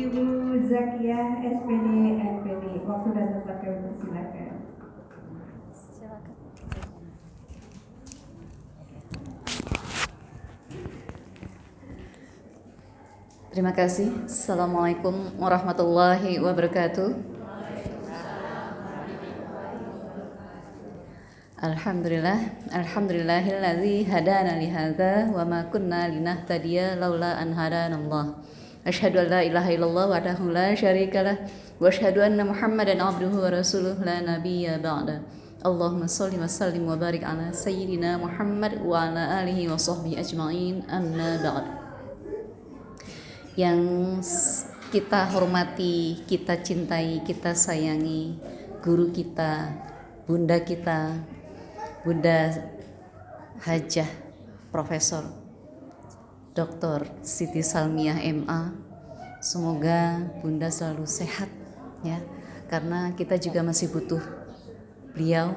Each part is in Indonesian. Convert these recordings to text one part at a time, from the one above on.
Ibu Zakia SPD MPD. Waktu dan tempatnya silakan. Terima kasih. Assalamualaikum warahmatullahi wabarakatuh. Alhamdulillahilladzi hadana li hadza wa ma kunna linahtadiya laula an hadanallah. Asyhadu an la ilaha illallah wahdahu la syarikalah wa asyhadu anna Muhammadan abduhu wa rasuluh la nabiyya ba'da. Allahumma shalli wa sallim wa barik ala sayyidina Muhammad wa ala alihi wa sahbihi ajma'in. Amma ba'd. Yang kita hormati, kita cintai, kita sayangi guru kita, bunda kita, Bunda Hajah Profesor Dr. Siti Salmiah MA. Semoga Bunda selalu sehat ya, karena kita juga masih butuh beliau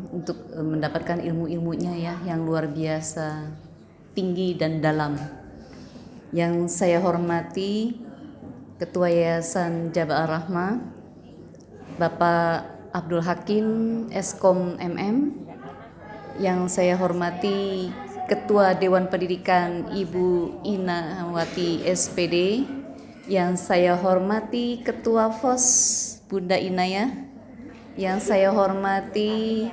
untuk mendapatkan ilmu-ilmunya ya yang luar biasa tinggi dan dalam. Yang saya hormati Ketua Yayasan Jabal Rahmah Bapak Abdul Hakim Eskom MM, yang saya hormati Ketua Dewan Pendidikan Ibu Inawati SPD, yang saya hormati Ketua FOS Bunda Inaya, yang saya hormati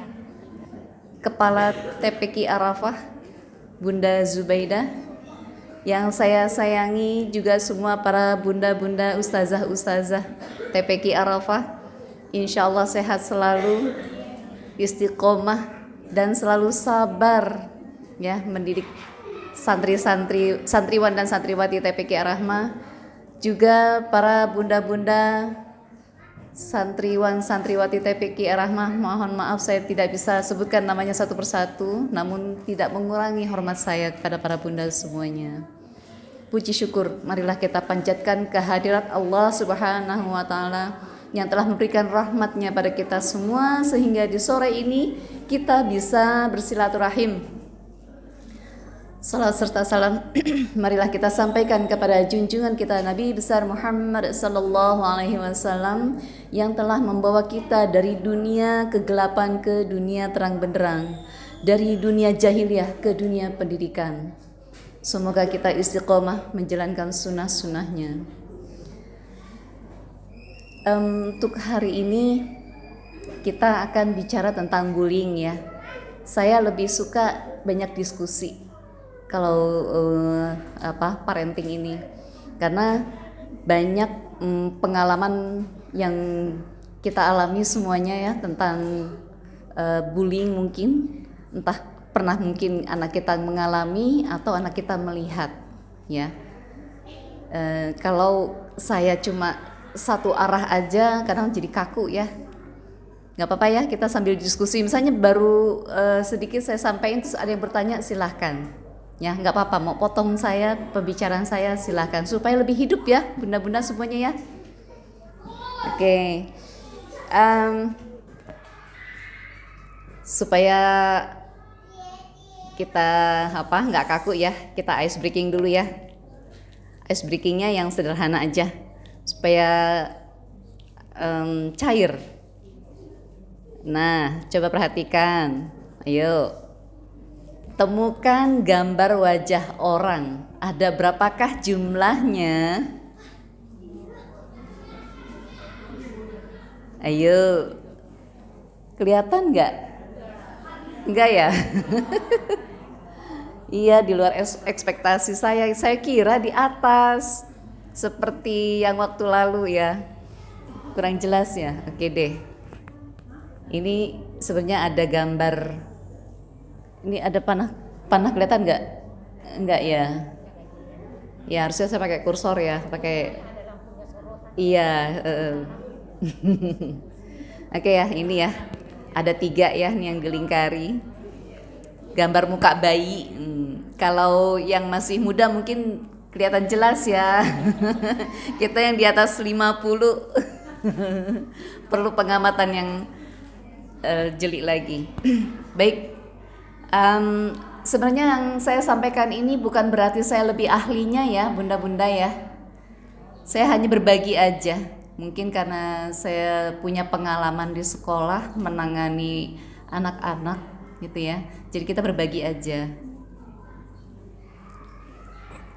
Kepala TPQ Arafah Bunda Zubaidah, yang saya sayangi juga semua para bunda-bunda ustazah-ustazah TPQ Arafah. Insya Allah sehat selalu, istiqomah dan selalu sabar ya mendidik santriwan dan santriwati TPQ Arahmah, juga para bunda-bunda santriwan santriwati TPQ Arahmah. Mohon maaf saya tidak bisa sebutkan namanya satu persatu, namun tidak mengurangi hormat saya kepada para bunda semuanya. Puji syukur marilah kita panjatkan kehadirat Allah Subhanahu wa taala yang telah memberikan rahmatnya pada kita semua, sehingga di sore ini kita bisa bersilaturahim. Salam serta salam marilah kita sampaikan kepada junjungan kita Nabi besar Muhammad sallallahu alaihi wasallam yang telah membawa kita dari dunia kegelapan ke dunia terang benderang, dari dunia jahiliyah ke dunia pendidikan. Semoga kita istiqomah menjalankan sunnah-sunnahnya. Untuk hari ini kita akan bicara tentang bullying ya. Saya lebih suka banyak diskusi kalau parenting ini, karena banyak pengalaman yang kita alami semuanya ya tentang bullying. Mungkin entah pernah mungkin anak kita mengalami atau anak kita melihat ya. Kalau saya cuma satu arah aja kadang jadi kaku ya. Nggak apa-apa ya, kita sambil diskusi. Misalnya baru sedikit saya sampaikan terus ada yang bertanya, silahkan ya, nggak apa-apa, mau potong saya pembicaraan saya silahkan, supaya lebih hidup ya bunda-bunda semuanya ya. Oke. Supaya kita nggak kaku ya, kita ice breaking dulu ya. Ice breakingnya yang sederhana aja supaya cair. Nah, coba perhatikan. Ayo, temukan gambar wajah orang. Ada berapakah jumlahnya? Ayo, kelihatan nggak? Enggak ya? Iya, di luar ekspektasi saya. Saya kira di atas, seperti yang waktu lalu ya. Kurang jelas ya. Oke deh. Ini sebenarnya ada gambar. Ini ada panah kelihatan nggak? Enggak ya. Ya harusnya saya pakai kursor ya, pakai. Iya. Oke ya, ini ya. Ada 3 ya nih yang gelingkari. Gambar muka bayi. Kalau yang masih muda mungkin kelihatan jelas ya. Kita yang di atas 50 perlu pengamatan yang jeli lagi. Baik, sebenarnya yang saya sampaikan ini bukan berarti saya lebih ahlinya ya bunda-bunda ya. Saya hanya berbagi aja. Mungkin karena saya punya pengalaman di sekolah menangani anak-anak gitu ya. Jadi kita berbagi aja.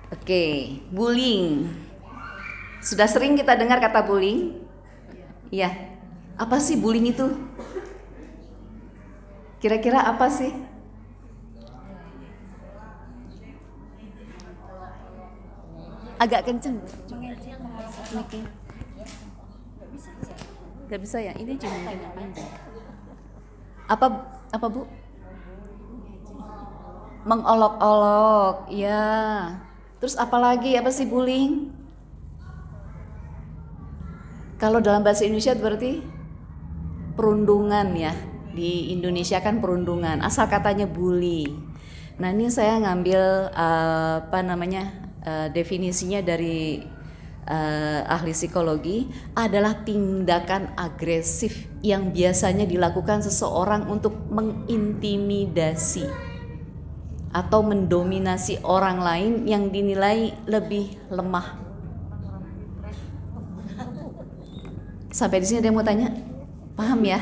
Oke, bullying. Sudah sering kita dengar kata bullying? Iya. Apa sih bullying itu? Kira-kira apa sih? Agak kenceng. Oke. Gak bisa ya? Ini cuma mungkin yang panjang. Apa Bu? Mengolok-olok. Ya. Terus apa lagi? Apa sih bullying? Kalau dalam bahasa Indonesia berarti perundungan ya. Di Indonesia kan perundungan. Asal katanya bully. Nah, ini saya ngambil definisinya dari ahli psikologi adalah tindakan agresif yang biasanya dilakukan seseorang untuk mengintimidasi atau mendominasi orang lain yang dinilai lebih lemah. Sampai di sini ada yang mau tanya? Paham ya?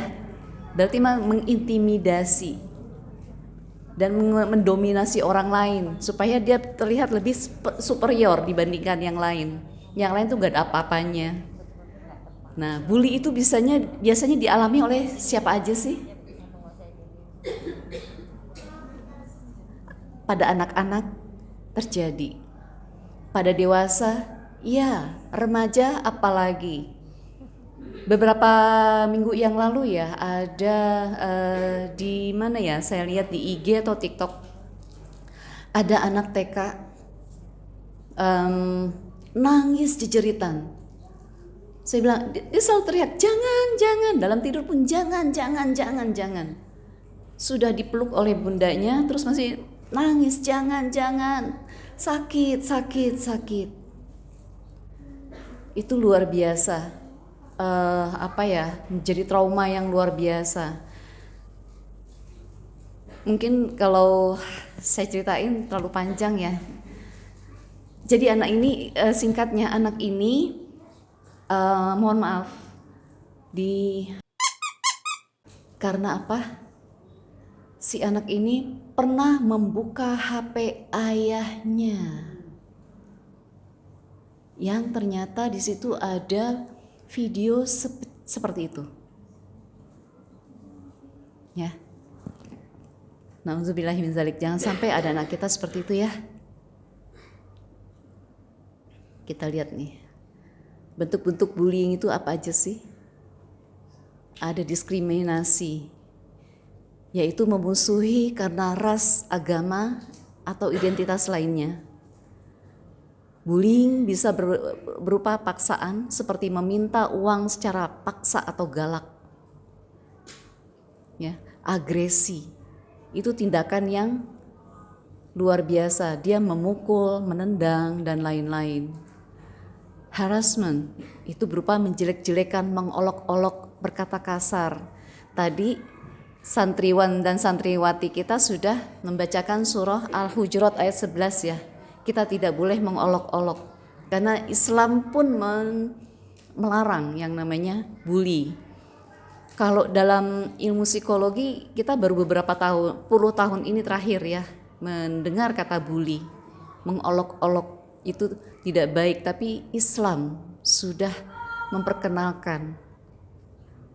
Berarti mengintimidasi dan mendominasi orang lain supaya dia terlihat lebih superior dibandingkan yang lain. Yang lain tuh gak ada apa-apanya. Nah, bully itu biasanya dialami oleh siapa aja sih? Pada anak-anak terjadi. Pada dewasa, ya, remaja apalagi. Beberapa minggu yang lalu ya ada di mana ya, saya lihat di IG atau TikTok ada anak TK nangis jejeritan. Saya bilang, dia selalu teriak jangan dalam tidur pun jangan. Sudah dipeluk oleh bundanya terus masih nangis jangan sakit. Itu luar biasa. Menjadi trauma yang luar biasa. Mungkin kalau saya ceritain terlalu panjang ya. Jadi anak ini singkatnya anak ini mohon maaf karena apa? Si anak ini pernah membuka HP ayahnya yang ternyata di situ ada video seperti itu. Ya. Nauzubillahi min dzalik. Jangan sampai ada anak kita seperti itu ya. Kita lihat nih. Bentuk-bentuk bullying itu apa aja sih? Ada diskriminasi, yaitu memusuhi karena ras, agama, atau identitas lainnya. Bullying bisa berupa paksaan seperti meminta uang secara paksa atau galak. Ya, agresi itu tindakan yang luar biasa, dia memukul, menendang dan lain-lain. Harassment itu berupa menjelek-jelekan, mengolok-olok, berkata kasar. Tadi santriwan dan santriwati kita sudah membacakan surah Al-Hujurat ayat 11 ya. Kita tidak boleh mengolok-olok karena Islam pun melarang yang namanya bully. Kalau dalam ilmu psikologi kita baru beberapa puluh tahun ini terakhir ya mendengar kata bully, mengolok-olok itu tidak baik, tapi Islam sudah memperkenalkan.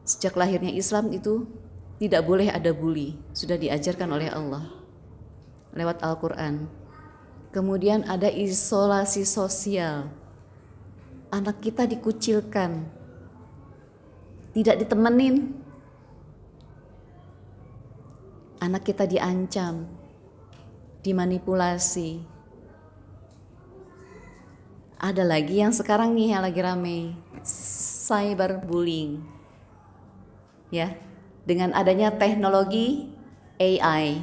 Sejak lahirnya Islam itu tidak boleh ada bully, sudah diajarkan oleh Allah lewat Al-Quran. Kemudian ada isolasi sosial. Anak kita dikucilkan, tidak ditemenin. Anak kita diancam, dimanipulasi. Ada lagi yang sekarang nih yang lagi rame, cyberbullying. Ya, dengan adanya teknologi AI,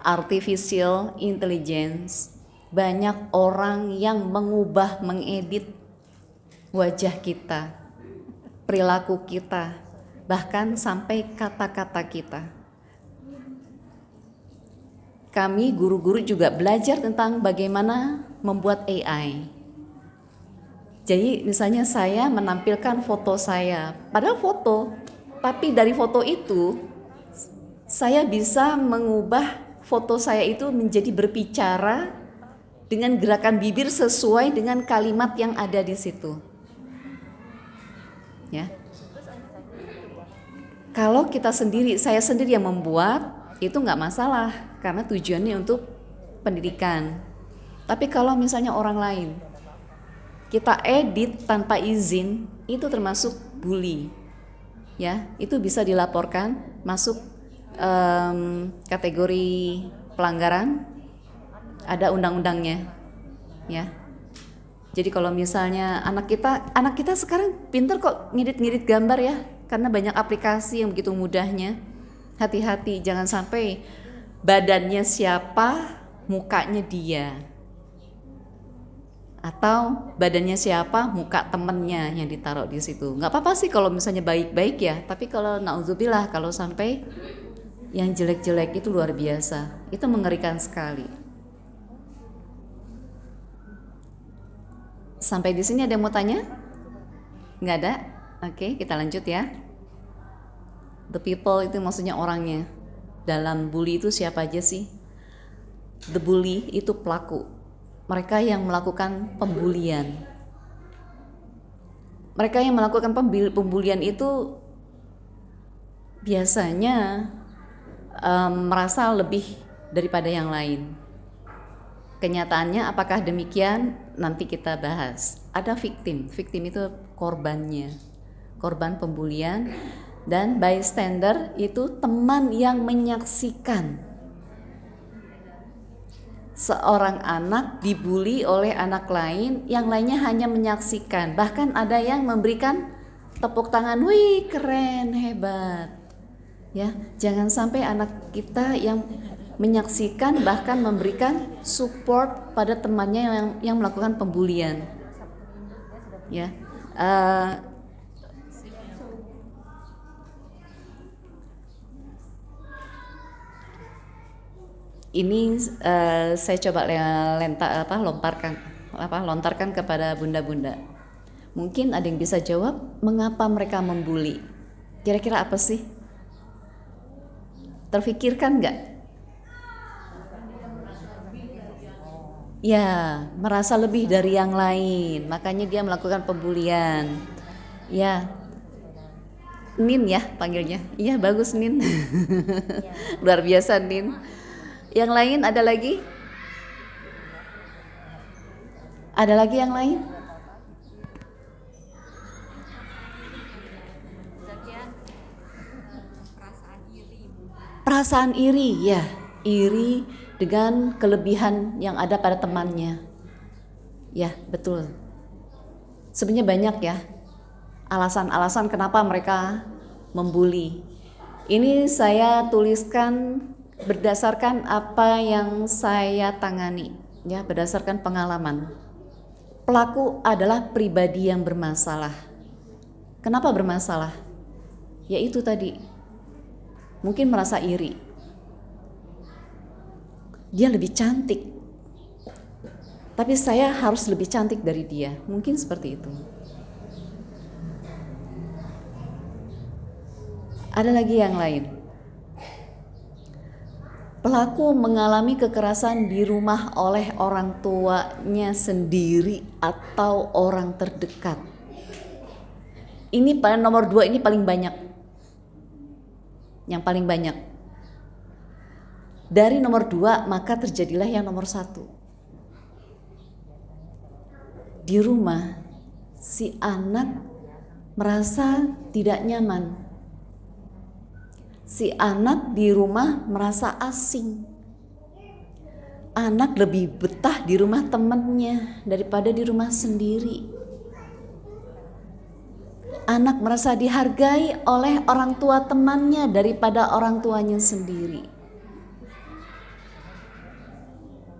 artificial intelligence, banyak orang yang mengedit wajah kita, perilaku kita, bahkan sampai kata-kata kita. Kami guru-guru juga belajar tentang bagaimana membuat AI. Jadi misalnya saya menampilkan foto saya, padahal foto, tapi dari foto itu saya bisa mengubah foto saya itu menjadi berbicara dengan gerakan bibir sesuai dengan kalimat yang ada di situ. Ya. Kalau kita sendiri, saya sendiri yang membuat, itu nggak masalah karena tujuannya untuk pendidikan. Tapi kalau misalnya orang lain, kita edit tanpa izin, itu termasuk bully. Ya, itu bisa dilaporkan masuk kategori pelanggaran, ada undang-undangnya. Ya. Jadi kalau misalnya anak kita sekarang pinter kok ngedit gambar ya, karena banyak aplikasi yang begitu mudahnya. Hati-hati, jangan sampai badannya siapa, mukanya dia. Atau badannya siapa, muka temennya yang ditaruh di situ. Nggak apa-apa sih kalau misalnya baik-baik ya, tapi kalau naudzubillah kalau sampai yang jelek-jelek itu luar biasa, itu mengerikan sekali. Sampai di sini ada yang mau tanya? Nggak ada? Oke, kita lanjut ya. The people itu maksudnya orangnya. Dalam bully itu siapa aja sih? The bully itu pelaku. Mereka yang melakukan pembulian. Mereka yang melakukan pembulian itu biasanya merasa lebih daripada yang lain. Kenyataannya apakah demikian? Nanti kita bahas. Ada victim itu korbannya, korban pembulian, dan bystander itu teman yang menyaksikan seorang anak dibully oleh anak lain, yang lainnya hanya menyaksikan. Bahkan ada yang memberikan tepuk tangan, wih keren, hebat. Ya, jangan sampai anak kita yang menyaksikan bahkan memberikan support pada temannya yang melakukan pembulian. Ya, ini saya coba lontarkan kepada bunda-bunda. Mungkin ada yang bisa jawab mengapa mereka membuli. Kira-kira apa sih? Terfikirkan nggak? Ya, merasa lebih dari yang lain, makanya dia melakukan pembulian. Ya, Nin ya panggilnya. Iya bagus Nin. Luar biasa Nin. Yang lain ada lagi? Ada lagi yang lain? Perasaan iri, ya, iri dengan kelebihan yang ada pada temannya. Ya, betul. Sebenarnya banyak ya alasan-alasan kenapa mereka membuli. Ini saya tuliskan berdasarkan apa yang saya tangani, ya, berdasarkan pengalaman. Pelaku adalah pribadi yang bermasalah. Kenapa bermasalah? Yaitu tadi, mungkin merasa iri. Dia lebih cantik, tapi saya harus lebih cantik dari dia. Mungkin seperti itu. Ada lagi yang lain. Pelaku mengalami kekerasan di rumah oleh orang tuanya sendiri atau orang terdekat. Ini pada nomor 2 ini paling banyak. Yang paling banyak. Dari nomor 2 maka terjadilah yang nomor 1. Di rumah si anak merasa tidak nyaman. Si anak di rumah merasa asing. Anak lebih betah di rumah temannya daripada di rumah sendiri. Anak merasa dihargai oleh orang tua temannya daripada orang tuanya sendiri.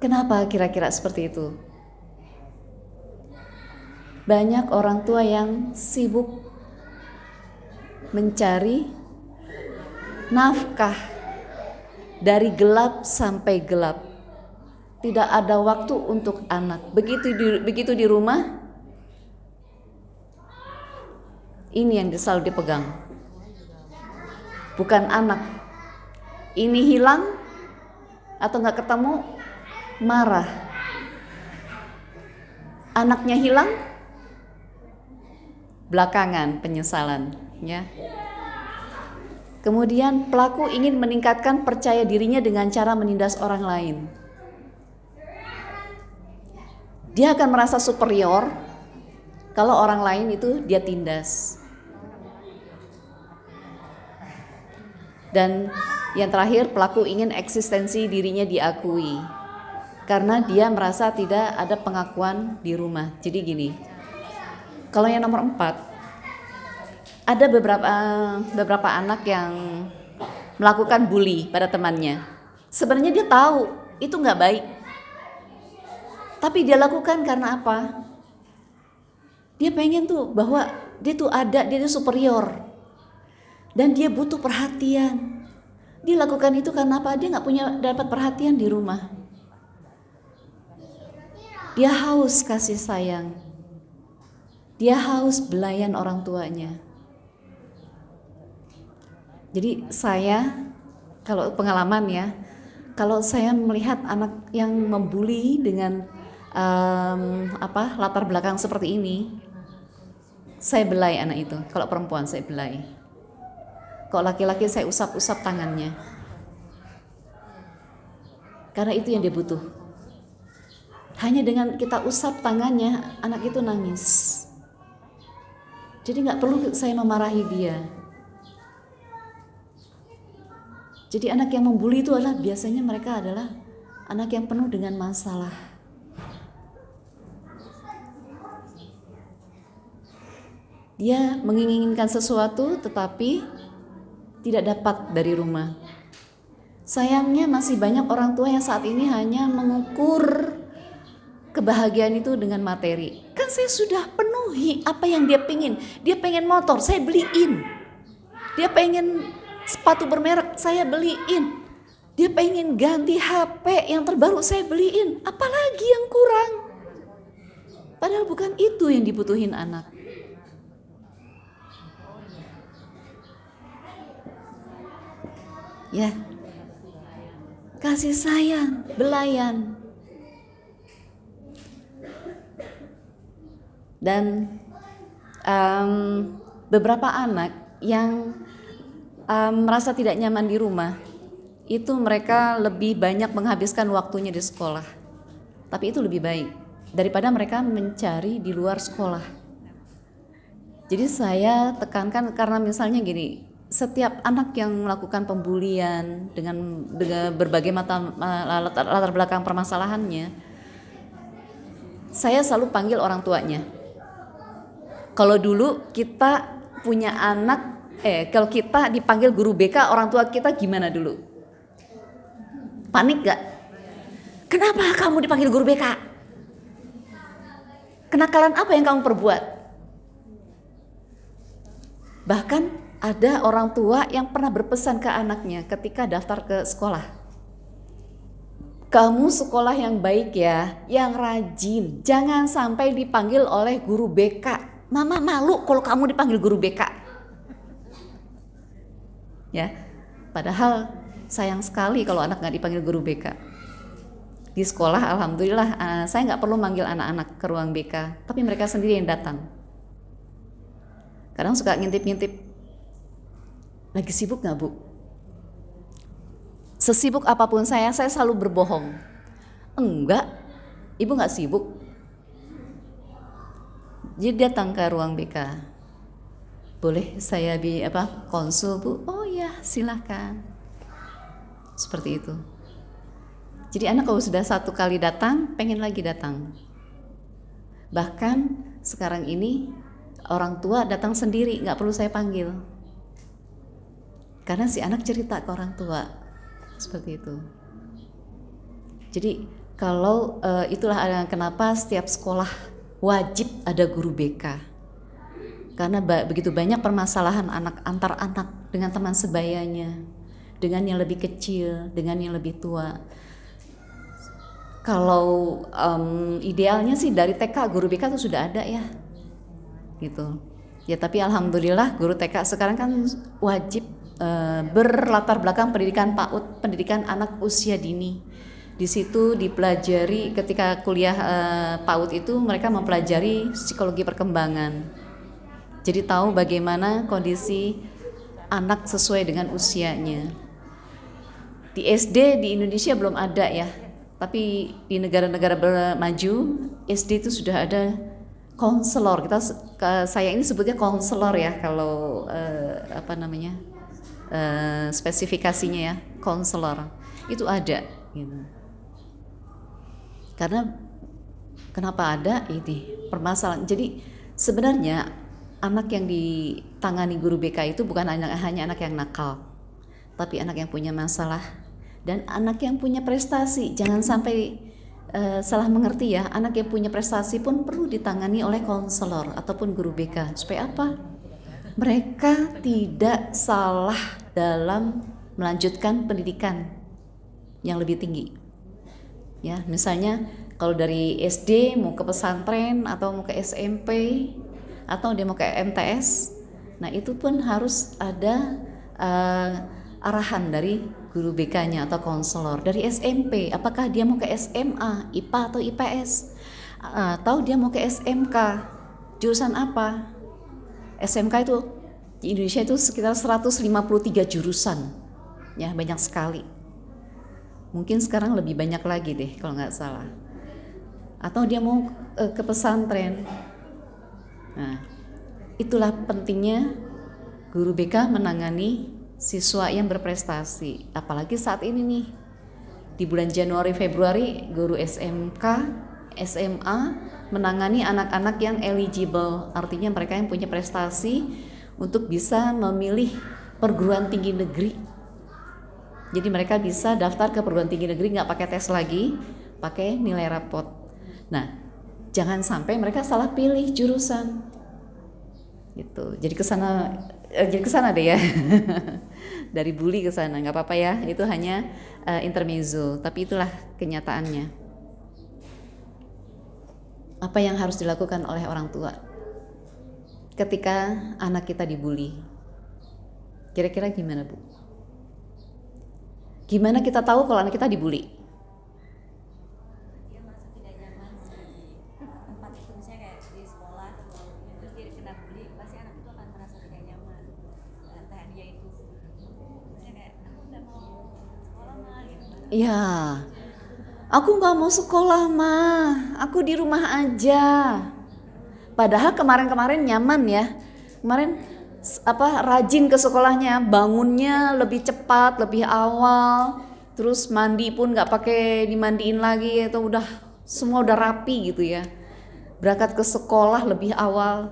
Kenapa kira-kira seperti itu? Banyak orang tua yang sibuk mencari nafkah dari gelap sampai gelap. Tidak ada waktu untuk anak. Begitu di rumah Ini yang selalu dipegang. Bukan anak. Ini hilang atau nggak ketemu, marah. Anaknya hilang, belakangan penyesalan, ya. Kemudian pelaku ingin meningkatkan percaya dirinya dengan cara menindas orang lain. Dia akan merasa superior kalau orang lain itu dia tindas. Dan yang terakhir, pelaku ingin eksistensi dirinya diakui karena dia merasa tidak ada pengakuan di rumah. Jadi gini, kalau yang nomor 4, ada beberapa anak yang melakukan bully pada temannya. Sebenarnya dia tahu itu nggak baik, tapi dia lakukan karena apa? Dia pengen tuh bahwa dia tuh ada, dia tuh superior, dan dia butuh perhatian. Dia lakukan itu karena apa? Dia nggak punya dapat perhatian di rumah. Dia haus kasih sayang. Dia haus belayan orang tuanya. Jadi saya, kalau pengalaman ya, kalau saya melihat anak yang membuli dengan latar belakang seperti ini, saya belai anak itu. Kalau perempuan saya belai. Kalau laki-laki saya usap-usap tangannya. Karena itu yang dia butuh. Hanya dengan kita usap tangannya, anak itu nangis. Jadi nggak perlu saya memarahi dia. Jadi anak yang membuli itu adalah biasanya mereka adalah anak yang penuh dengan masalah. Dia menginginkan sesuatu tetapi tidak dapat dari rumah. Sayangnya masih banyak orang tua yang saat ini hanya mengukur kebahagiaan itu dengan materi. Kan saya sudah penuhi apa yang dia pengen. Dia pengen motor, saya beliin. Dia pengen sepatu bermerek, saya beliin. Dia pengen ganti HP yang terbaru, saya beliin. Apalagi yang kurang? Padahal bukan itu yang dibutuhin anak. Ya, kasih sayang, belayan. Dan beberapa anak yang merasa tidak nyaman di rumah, itu mereka lebih banyak menghabiskan waktunya di sekolah. Tapi itu lebih baik daripada mereka mencari di luar sekolah. Jadi saya tekankan karena misalnya gini, setiap anak yang melakukan pembulian dengan berbagai latar belakang permasalahannya, saya selalu panggil orang tuanya. Kalau dulu kita punya anak, kalau kita dipanggil guru BK, orang tua kita gimana dulu? Panik gak? Kenapa kamu dipanggil guru BK? Kenakalan apa yang kamu perbuat? Bahkan ada orang tua yang pernah berpesan ke anaknya ketika daftar ke sekolah. Kamu sekolah yang baik ya, yang rajin. Jangan sampai dipanggil oleh guru BK. Mama malu kalau kamu dipanggil guru BK. Ya, padahal sayang sekali kalau anak nggak dipanggil guru BK. Di sekolah alhamdulillah saya nggak perlu manggil anak-anak ke ruang BK, tapi mereka sendiri yang datang. Kadang suka ngintip-ngintip. Lagi sibuk gak bu? Sesibuk apapun saya selalu berbohong. Enggak, ibu gak sibuk. Jadi datang ke ruang BK. Boleh saya konsul bu? Oh ya silahkan. Seperti itu. Jadi anak kalau sudah satu kali datang, pengen lagi datang. Bahkan sekarang ini orang tua datang sendiri, gak perlu saya panggil. Karena si anak cerita ke orang tua seperti itu. Jadi kalau itulah kenapa setiap sekolah wajib ada guru BK. Karena begitu banyak permasalahan antar anak dengan teman sebayanya, dengan yang lebih kecil, dengan yang lebih tua. Kalau idealnya sih dari TK guru BK itu sudah ada ya, gitu. Ya, tapi alhamdulillah guru TK sekarang kan wajib berlatar belakang pendidikan PAUD, pendidikan anak usia dini. Di situ dipelajari ketika kuliah PAUD itu mereka mempelajari psikologi perkembangan. Jadi tahu bagaimana kondisi anak sesuai dengan usianya. Di SD di Indonesia belum ada ya, tapi di negara-negara maju SD itu sudah ada konselor. Saya ini sebutnya konselor ya kalau spesifikasinya ya, konselor itu ada gitu. Karena kenapa ada ini permasalahan. Jadi sebenarnya anak yang ditangani guru BK itu bukan hanya anak yang nakal, tapi anak yang punya masalah dan anak yang punya prestasi. Jangan sampai salah mengerti ya, anak yang punya prestasi pun perlu ditangani oleh konselor ataupun guru BK. Supaya apa? Mereka tidak salah dalam melanjutkan pendidikan yang lebih tinggi. Ya, misalnya kalau dari SD mau ke pesantren atau mau ke SMP atau dia mau ke MTS, nah itu pun harus ada arahan dari guru BK-nya atau konselor. Dari SMP, apakah dia mau ke SMA, IPA atau IPS, atau dia mau ke SMK, jurusan apa? SMK itu di Indonesia itu sekitar 153 jurusan, ya banyak sekali. Mungkin sekarang lebih banyak lagi deh kalau nggak salah. Atau dia mau ke pesantren. Nah, itulah pentingnya guru BK menangani siswa yang berprestasi. Apalagi saat ini nih, di bulan Januari Februari guru SMK, SMA menangani anak-anak yang eligible, artinya mereka yang punya prestasi untuk bisa memilih perguruan tinggi negeri. Jadi mereka bisa daftar ke perguruan tinggi negeri nggak pakai tes lagi, pakai nilai rapot. Nah, jangan sampai mereka salah pilih jurusan. Gitu. Jadi kesana deh ya. Dari bully ke sana, nggak apa-apa ya. Itu hanya intermezzo, tapi itulah kenyataannya. Apa yang harus dilakukan oleh orang tua ketika anak kita dibully? Kira-kira gimana, Bu? Gimana kita tahu kalau anak kita dibully? Dia merasa tidak nyaman di tempat itu, misalnya kayak di sekolah, terus dia kena bully, pasti anak itu akan merasa tidak nyaman. Entah dia itu misalnya kayak aku nggak mau sekolah mah gitu. Iya, aku nggak mau sekolah mah, aku di rumah aja. Padahal kemarin-kemarin nyaman ya, kemarin rajin ke sekolahnya, bangunnya lebih cepat, lebih awal, terus mandi pun nggak pakai dimandiin lagi, itu udah semua udah rapi gitu ya. Berangkat ke sekolah lebih awal,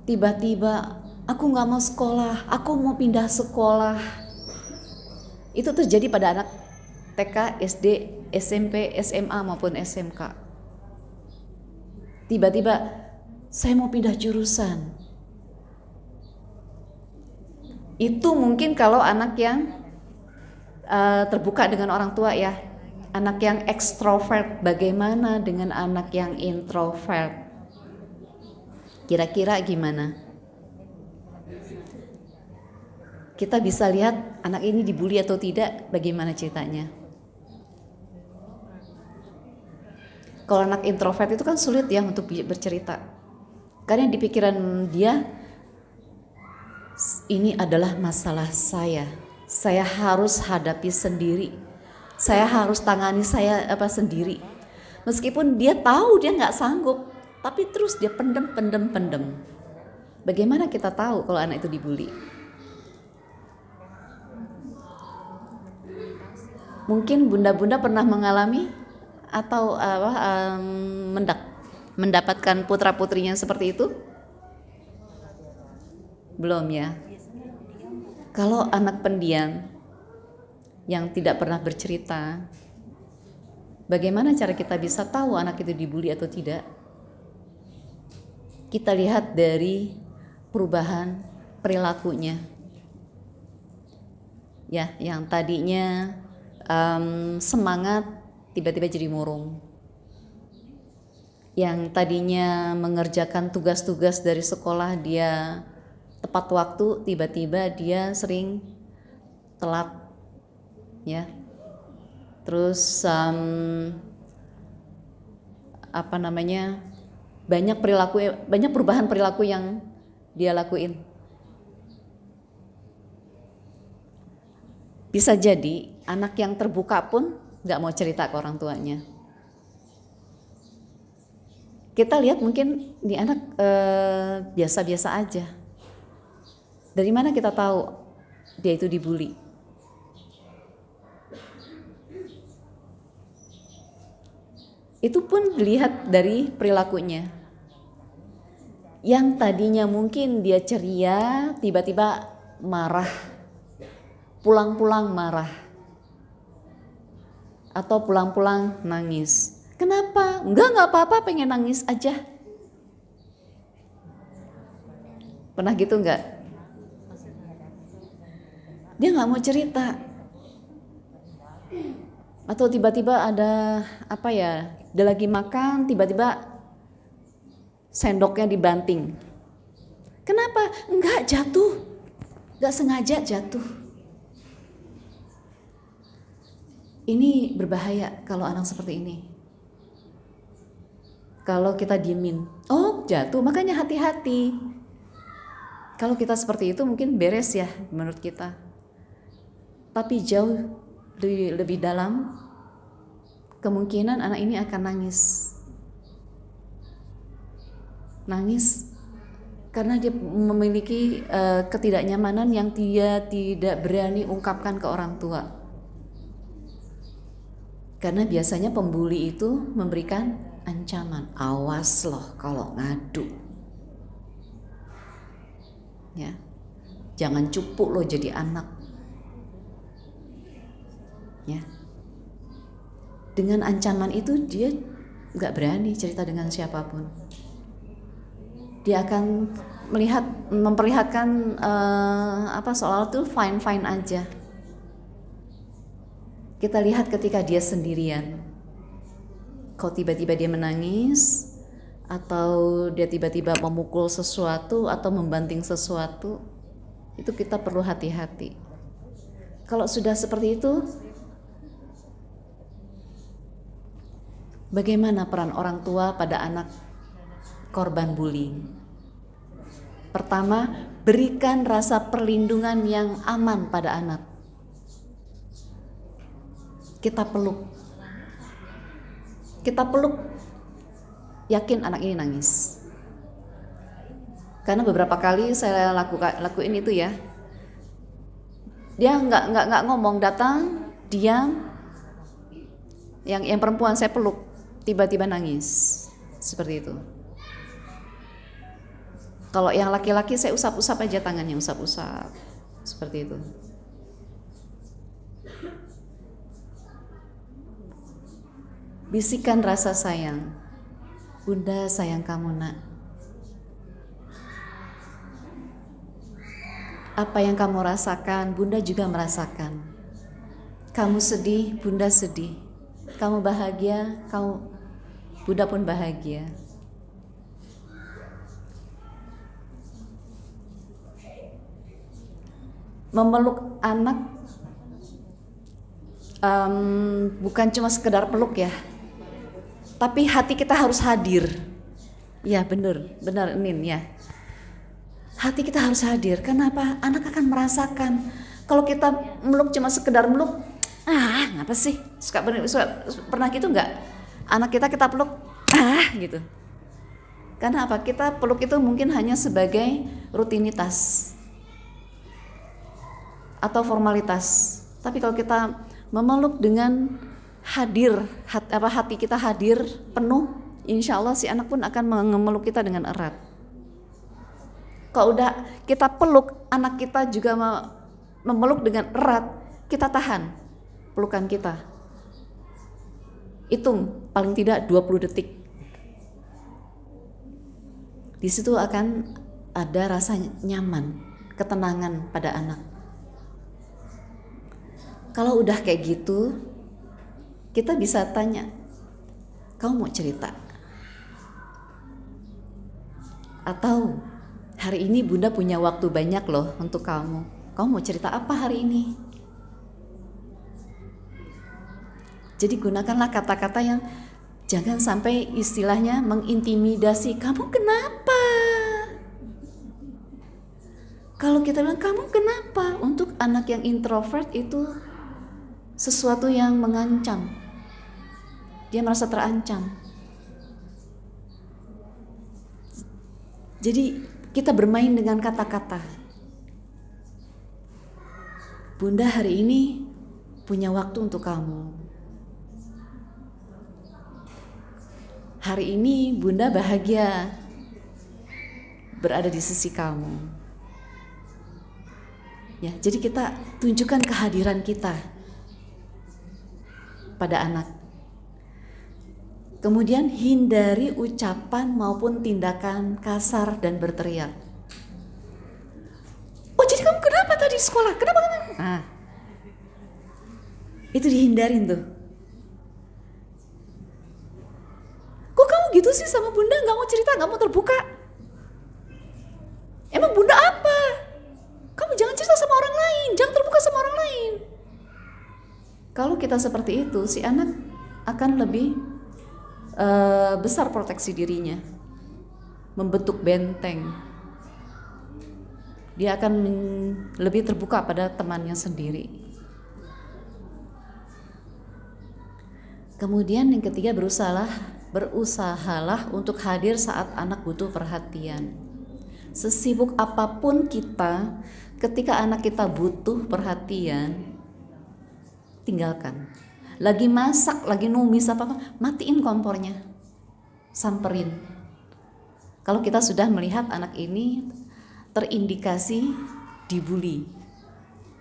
tiba-tiba aku nggak mau sekolah, aku mau pindah sekolah. Itu terjadi pada anak TK, SD, SMP, SMA maupun SMK. Tiba-tiba saya mau pindah jurusan. Itu mungkin kalau anak yang terbuka dengan orang tua ya. Anak yang ekstrovert, bagaimana dengan anak yang introvert? Kira-kira gimana? Kita bisa lihat anak ini dibully atau tidak, bagaimana ceritanya? Kalau anak introvert itu kan sulit ya untuk bercerita. Karena di pikiran dia, ini adalah masalah saya. Saya harus hadapi sendiri. Saya harus tangani sendiri. Meskipun dia tahu dia nggak sanggup, tapi terus dia pendem. Bagaimana kita tahu kalau anak itu dibully? Mungkin bunda-bunda pernah mengalami atau mendapatkan putra-putrinya seperti itu? Belum ya. Kalau anak pendiam yang tidak pernah bercerita, bagaimana cara kita bisa tahu anak itu dibully atau tidak? Kita lihat dari perubahan perilakunya. Ya, yang tadinya semangat tiba-tiba jadi murung. yang tadinya mengerjakan tugas-tugas dari sekolah dia tepat waktu, tiba-tiba dia sering telat, ya. Terus banyak perubahan perilaku yang dia lakuin. Bisa jadi anak yang terbuka pun nggak mau cerita ke orang tuanya. Kita lihat mungkin di anak biasa-biasa aja. Dari mana kita tahu dia itu dibully? Itu pun dilihat dari perilakunya. Yang tadinya mungkin dia ceria, tiba-tiba marah, pulang-pulang marah, atau pulang-pulang nangis. Kenapa? Enggak apa-apa, pengen nangis aja. Pernah gitu enggak? Dia nggak mau cerita. Atau tiba-tiba ada dia lagi makan, tiba-tiba sendoknya dibanting. Kenapa? Enggak, jatuh. Enggak sengaja jatuh. Ini berbahaya kalau anak seperti ini. Kalau kita diemin, oh jatuh, makanya hati-hati. Kalau kita seperti itu mungkin beres ya menurut kita. Tapi jauh lebih dalam, kemungkinan anak ini akan nangis karena dia memiliki ketidaknyamanan yang dia tidak berani ungkapkan ke orang tua. Karena biasanya pembuli itu memberikan ancaman, awas loh kalau ngadu, ya, jangan cupu loh jadi anak, ya. Dengan ancaman itu dia nggak berani cerita dengan siapapun. Dia akan memperlihatkan seolah itu fine aja. Kita lihat ketika dia sendirian, kok tiba-tiba dia menangis, atau dia tiba-tiba memukul sesuatu atau membanting sesuatu, itu kita perlu hati-hati. Kalau sudah seperti itu, bagaimana peran orang tua pada anak korban bullying? Pertama, berikan rasa perlindungan yang aman pada anak. Kita peluk, yakin anak ini nangis. Karena beberapa kali saya lakuin itu ya. Dia nggak ngomong, datang, diam. Yang perempuan saya peluk, tiba-tiba nangis, seperti itu. Kalau yang laki-laki saya usap-usap aja tangannya, usap-usap, seperti itu. Bisikan rasa sayang, Bunda sayang kamu nak. Apa yang kamu rasakan, Bunda juga merasakan. Kamu sedih, Bunda sedih. Kamu bahagia, Bunda pun bahagia. Memeluk anak bukan cuma sekedar peluk ya, tapi hati kita harus hadir. Ya benar Nin ya. Hati kita harus hadir. Kenapa? Anak akan merasakan. Kalau kita meluk cuma sekedar meluk, ngapa sih? Pernah gitu nggak? Anak kita peluk, gitu. Karena apa? Kita peluk itu mungkin hanya sebagai rutinitas atau formalitas. Tapi kalau kita memeluk dengan hadir, hati kita hadir penuh, insya Allah si anak pun akan memeluk kita dengan erat. Kalau udah kita peluk, anak kita juga memeluk dengan erat, kita tahan pelukan kita. Hitung paling tidak 20 detik. Di situ akan ada rasa nyaman, ketenangan pada anak. Kalau udah kayak gitu, kita bisa tanya, kamu mau cerita? Atau hari ini bunda punya waktu banyak loh untuk kamu. Kamu mau cerita apa hari ini? Jadi gunakanlah kata-kata yang jangan sampai istilahnya mengintimidasi. Kamu kenapa? Kalau kita bilang kamu kenapa? Untuk anak yang introvert itu sesuatu yang mengancam. Dia merasa terancam. Jadi kita bermain dengan kata-kata. Bunda hari ini punya waktu untuk kamu. Hari ini bunda bahagia berada di sisi kamu. Ya, jadi kita tunjukkan kehadiran kita pada anak. Kemudian hindari ucapan maupun tindakan kasar dan berteriak. Oh, jadi kamu kenapa tadi di sekolah? Kenapa? Nah, itu dihindarin tuh. Kok kamu gitu sih sama bunda? Gak mau cerita, gak mau terbuka? Emang bunda apa? Kamu jangan cerita sama orang lain, jangan terbuka sama orang lain. Kalau kita seperti itu, si anak akan lebih besar proteksi dirinya, membentuk benteng. Dia akan lebih terbuka pada temannya sendiri. Kemudian yang ketiga, berusahalah untuk hadir saat anak butuh perhatian. Sesibuk apapun kita, ketika anak kita butuh perhatian, tinggalkan. Lagi masak, lagi numis apa-apa, matiin kompornya, samperin. Kalau kita sudah melihat anak ini terindikasi dibully,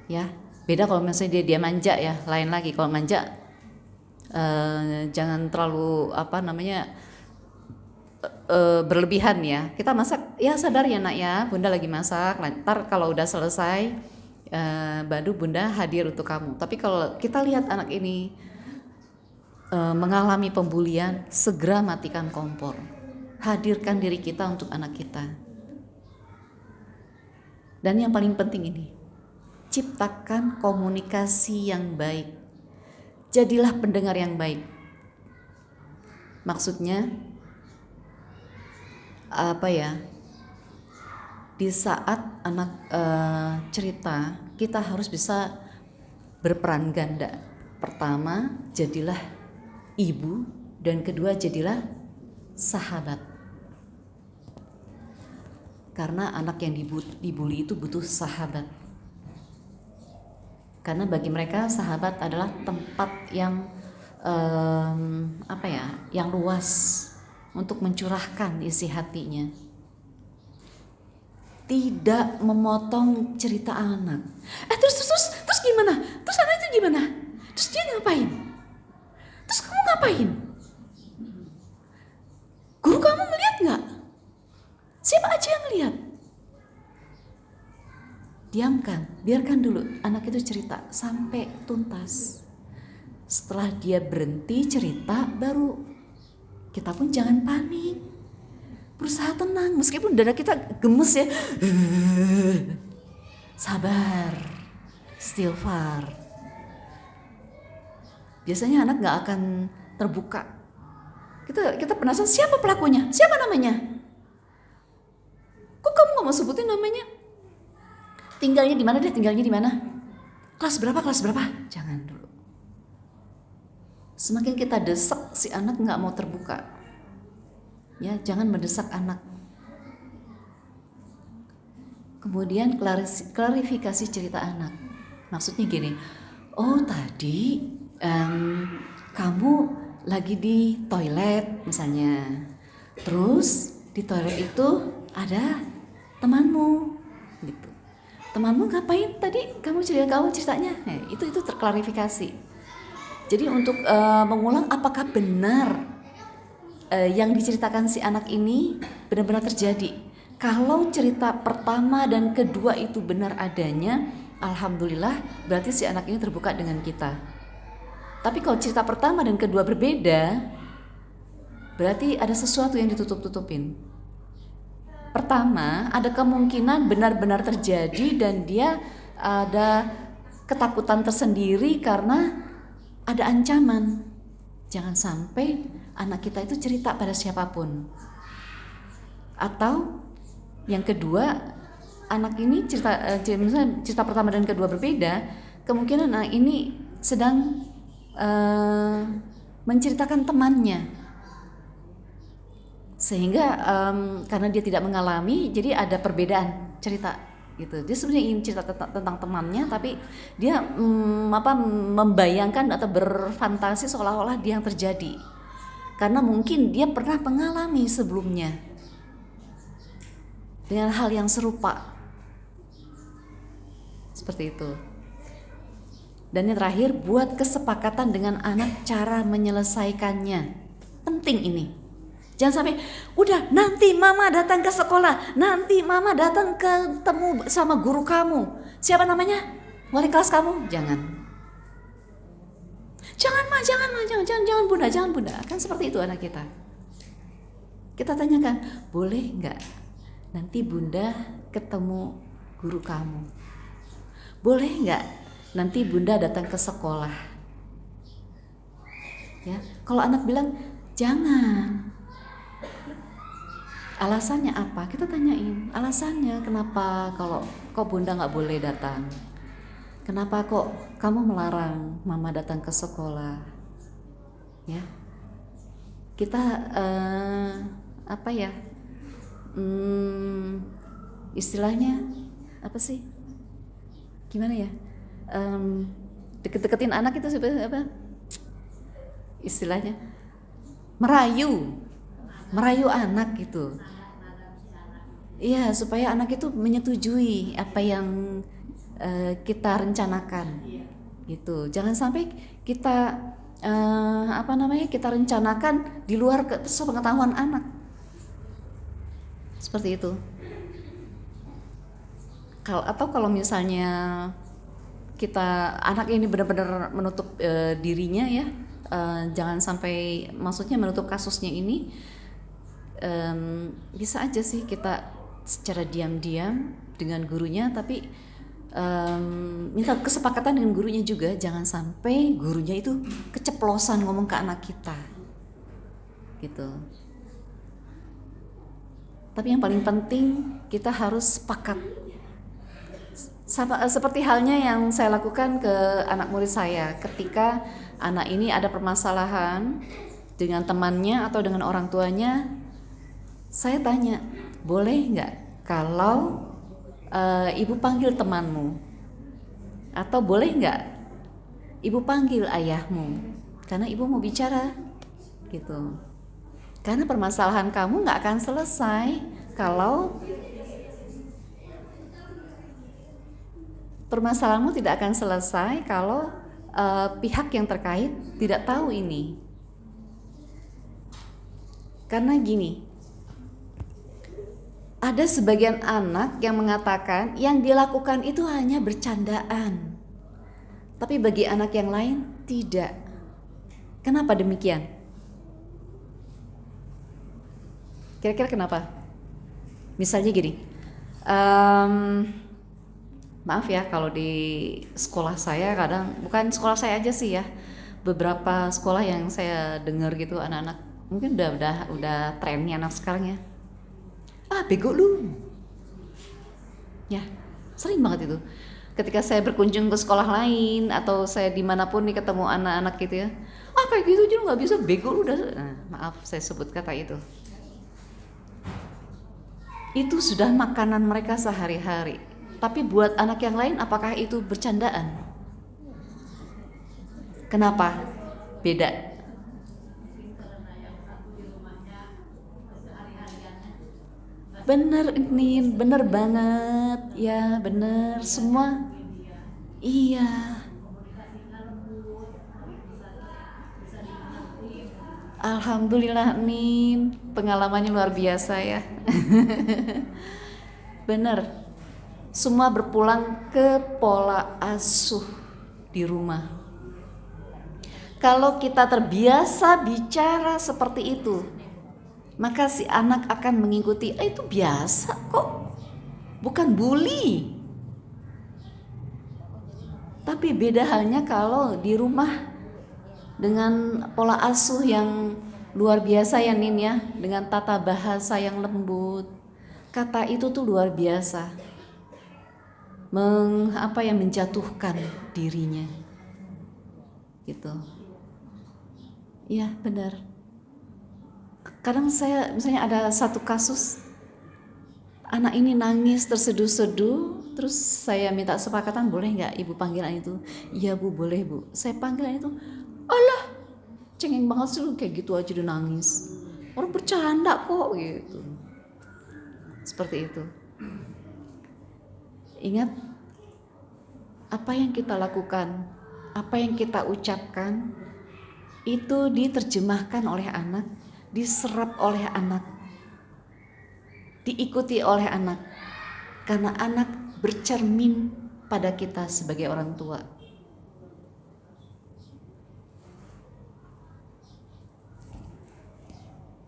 ya beda kalau misalnya dia manja, ya lain lagi. Kalau manja jangan terlalu berlebihan ya. Kita masak, ya sadar ya nak ya, bunda lagi masak. Ntar kalau udah selesai baru bunda hadir untuk kamu. Tapi kalau kita lihat anak ini mengalami pembulian, segera matikan kompor. Hadirkan diri kita untuk anak kita. Dan yang paling penting ini, ciptakan komunikasi yang baik. Jadilah pendengar yang baik. Maksudnya di saat anak cerita, kita harus bisa berperan ganda. Pertama, jadilah ibu, dan kedua, jadilah sahabat. Karena anak yang dibully itu butuh sahabat. Karena bagi mereka sahabat adalah tempat yang yang luas untuk mencurahkan isi hatinya. Tidak memotong cerita anak. Terus gimana? Terus anak itu gimana? Terus dia ngapain? Terus kamu ngapain? Guru kamu ngeliat nggak? Siapa aja yang lihat? Diamkan, biarkan dulu anak itu cerita sampai tuntas. Setelah dia berhenti cerita, baru kita pun jangan panik. Berusaha tenang, meskipun dada kita gemes ya. Sabar, istighfar. Biasanya anak gak akan terbuka. Kita penasaran, siapa pelakunya? Siapa namanya? Kok kamu gak mau sebutin namanya? Tinggalnya di mana deh? Tinggalnya di mana? Kelas berapa? Jangan dulu. Semakin kita desak, si anak gak mau terbuka. Ya, jangan mendesak anak. Kemudian klarifikasi cerita anak. Maksudnya gini, oh tadi kamu lagi di toilet misalnya. Terus di toilet itu ada temanmu gitu. Temanmu ngapain tadi? Kamu ceritanya. Nah, itu terklarifikasi. Jadi untuk mengulang apakah benar yang diceritakan si anak ini benar-benar terjadi. Kalau cerita pertama dan kedua itu benar adanya, alhamdulillah, berarti si anak ini terbuka dengan kita. Tapi kalau cerita pertama dan kedua berbeda, berarti ada sesuatu yang ditutup-tutupin. pertama ada kemungkinan benar-benar terjadi dan dia ada ketakutan tersendiri karena ada ancaman. Jangan sampai anak kita itu cerita pada siapapun. Atau yang kedua, anak ini misalnya cerita pertama dan kedua berbeda, kemungkinan anak ini sedang menceritakan temannya, sehingga karena dia tidak mengalami, jadi ada perbedaan cerita gitu. Dia sebenarnya ingin cerita tentang temannya, tapi dia membayangkan atau berfantasi seolah-olah dia yang terjadi, karena mungkin dia pernah mengalami sebelumnya dengan hal yang serupa seperti itu. Dan yang terakhir, buat kesepakatan dengan anak cara menyelesaikannya. Penting ini. Jangan sampai, udah nanti mama datang ke sekolah, nanti mama datang ketemu sama guru kamu. Siapa namanya? Wali kelas kamu? Jangan. Jangan ma, jangan bunda. Kan seperti itu anak kita. Kita tanyakan, boleh nggak nanti bunda ketemu guru kamu? Boleh nggak nanti bunda datang ke sekolah? Ya, kalau anak bilang jangan, alasannya apa? Kita tanyain alasannya, kenapa kalau kok bunda nggak boleh datang? Kenapa kok kamu melarang mama datang ke sekolah? Ya, kita istilahnya apa sih? Gimana ya? Deket-deketin anak itu sebenarnya apa? Istilahnya merayu anak gitu. Iya, supaya anak itu menyetujui apa yang kita rencanakan gitu. Jangan sampai kita kita rencanakan di luar sepengetahuan anak. Seperti itu. Kalau misalnya anak ini benar-benar menutup dirinya ya, jangan sampai, maksudnya menutup kasusnya ini, bisa aja sih kita secara diam-diam dengan gurunya, tapi minta kesepakatan dengan gurunya juga, jangan sampai gurunya itu keceplosan ngomong ke anak kita gitu. Tapi yang paling penting kita harus sepakat. Seperti halnya yang saya lakukan ke anak murid saya, ketika anak ini ada permasalahan dengan temannya atau dengan orang tuanya, saya tanya, boleh nggak kalau ibu panggil temanmu, atau boleh nggak ibu panggil ayahmu, karena ibu mau bicara gitu. Karena permasalahan kamu nggak akan selesai kalau permasalahanmu tidak akan selesai kalau pihak yang terkait tidak tahu ini. Karena gini, ada sebagian anak yang mengatakan yang dilakukan itu hanya bercandaan, tapi bagi anak yang lain tidak. Kenapa demikian? Kira-kira kenapa? Misalnya gini, maaf ya kalau di sekolah saya kadang, bukan sekolah saya aja sih ya, beberapa sekolah yang saya dengar gitu, anak-anak mungkin udah trennya anak sekarang ya, bego lu ya, sering banget itu ketika saya berkunjung ke sekolah lain atau saya dimanapun nih ketemu anak-anak gitu ya, kayak gitu juga nggak bisa, bego lu udah. Maaf saya sebut kata itu sudah makanan mereka sehari-hari. Tapi buat anak yang lain, apakah itu bercandaan? Kenapa? Beda. Bener ini, bener banget. Ya bener, semua. Iya. Alhamdulillah nih, pengalamannya luar biasa ya. Bener. Semua berpulang ke pola asuh di rumah. Kalau kita terbiasa bicara seperti itu, maka si anak akan mengikuti. Itu biasa kok, bukan bully. Tapi beda halnya kalau di rumah dengan pola asuh yang luar biasa ya Nin ya, dengan tata bahasa yang lembut. Kata itu tuh luar biasa, menjatuhkan dirinya, gitu. Iya benar. Kadang saya misalnya ada satu kasus, anak ini nangis terseduh-seduh, terus saya minta sepakatan, boleh nggak ibu panggilan itu? Iya bu, boleh bu. Saya panggilan itu, alah, cengeng banget sih lu, kayak gitu aja udah nangis. Orang bercanda kok gitu. Seperti itu. Ingat, apa yang kita lakukan, apa yang kita ucapkan, itu diterjemahkan oleh anak, diserap oleh anak, diikuti oleh anak. Karena anak bercermin pada kita sebagai orang tua.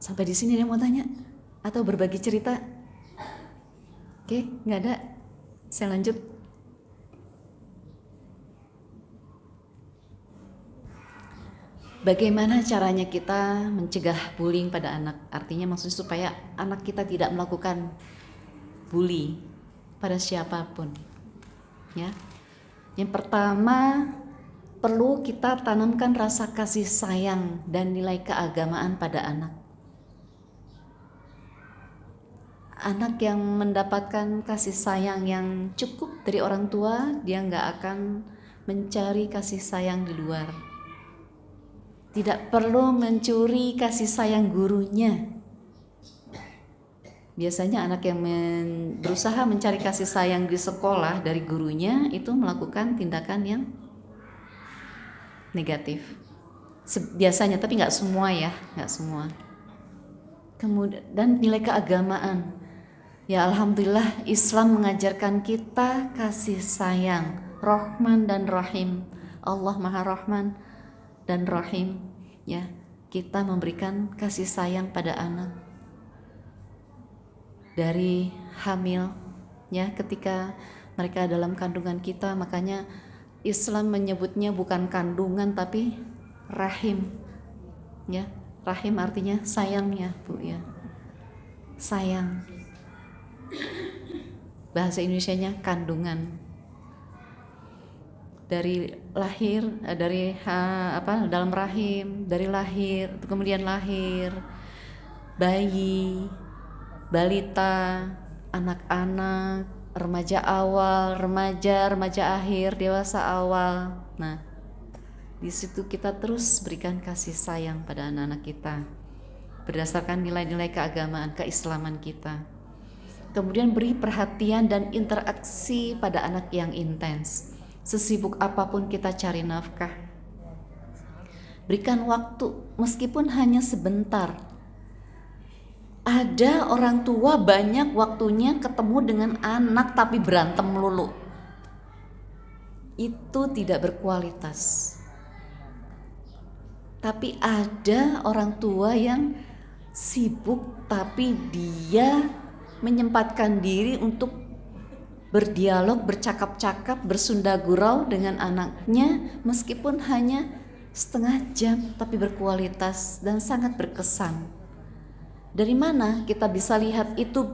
Sampai di sini dia mau tanya atau berbagi cerita? Oke, nggak ada. Saya lanjut. Bagaimana caranya kita mencegah bullying pada anak? Artinya maksudnya supaya anak kita tidak melakukan bully pada siapapun. Ya. Yang pertama, perlu kita tanamkan rasa kasih sayang dan nilai keagamaan pada anak. Anak yang mendapatkan kasih sayang yang cukup dari orang tua, dia nggak akan mencari kasih sayang di luar. Tidak perlu mencuri kasih sayang gurunya. Biasanya anak yang berusaha mencari kasih sayang di sekolah dari gurunya itu melakukan tindakan yang negatif. Biasanya, tapi nggak semua ya, nggak semua. Kemudian dan nilai keagamaan. Ya alhamdulillah Islam mengajarkan kita kasih sayang, Rahman dan Rahim. Allah Maha Rahman dan Rahim. Ya, kita memberikan kasih sayang pada anak dari hamil, ya, ketika mereka dalam kandungan kita. Makanya Islam menyebutnya bukan kandungan tapi rahim. Ya, rahim artinya sayangnya, Bu ya. Sayang. Bahasa Indonesianya kandungan. Dari lahir, dalam rahim, dari lahir, kemudian lahir, bayi, balita, anak-anak, remaja awal, remaja akhir, dewasa awal. Nah, di situ kita terus berikan kasih sayang pada anak-anak kita berdasarkan nilai-nilai keagamaan, keislaman kita. Kemudian beri perhatian dan interaksi pada anak yang intens. Sesibuk apapun kita cari nafkah, berikan waktu meskipun hanya sebentar. Ada orang tua banyak waktunya ketemu dengan anak tapi berantem melulu. Itu tidak berkualitas. Tapi ada orang tua yang sibuk tapi dia menyempatkan diri untuk berdialog, bercakap-cakap, bersunda gurau dengan anaknya meskipun hanya setengah jam tapi berkualitas dan sangat berkesan. Dari mana kita bisa lihat itu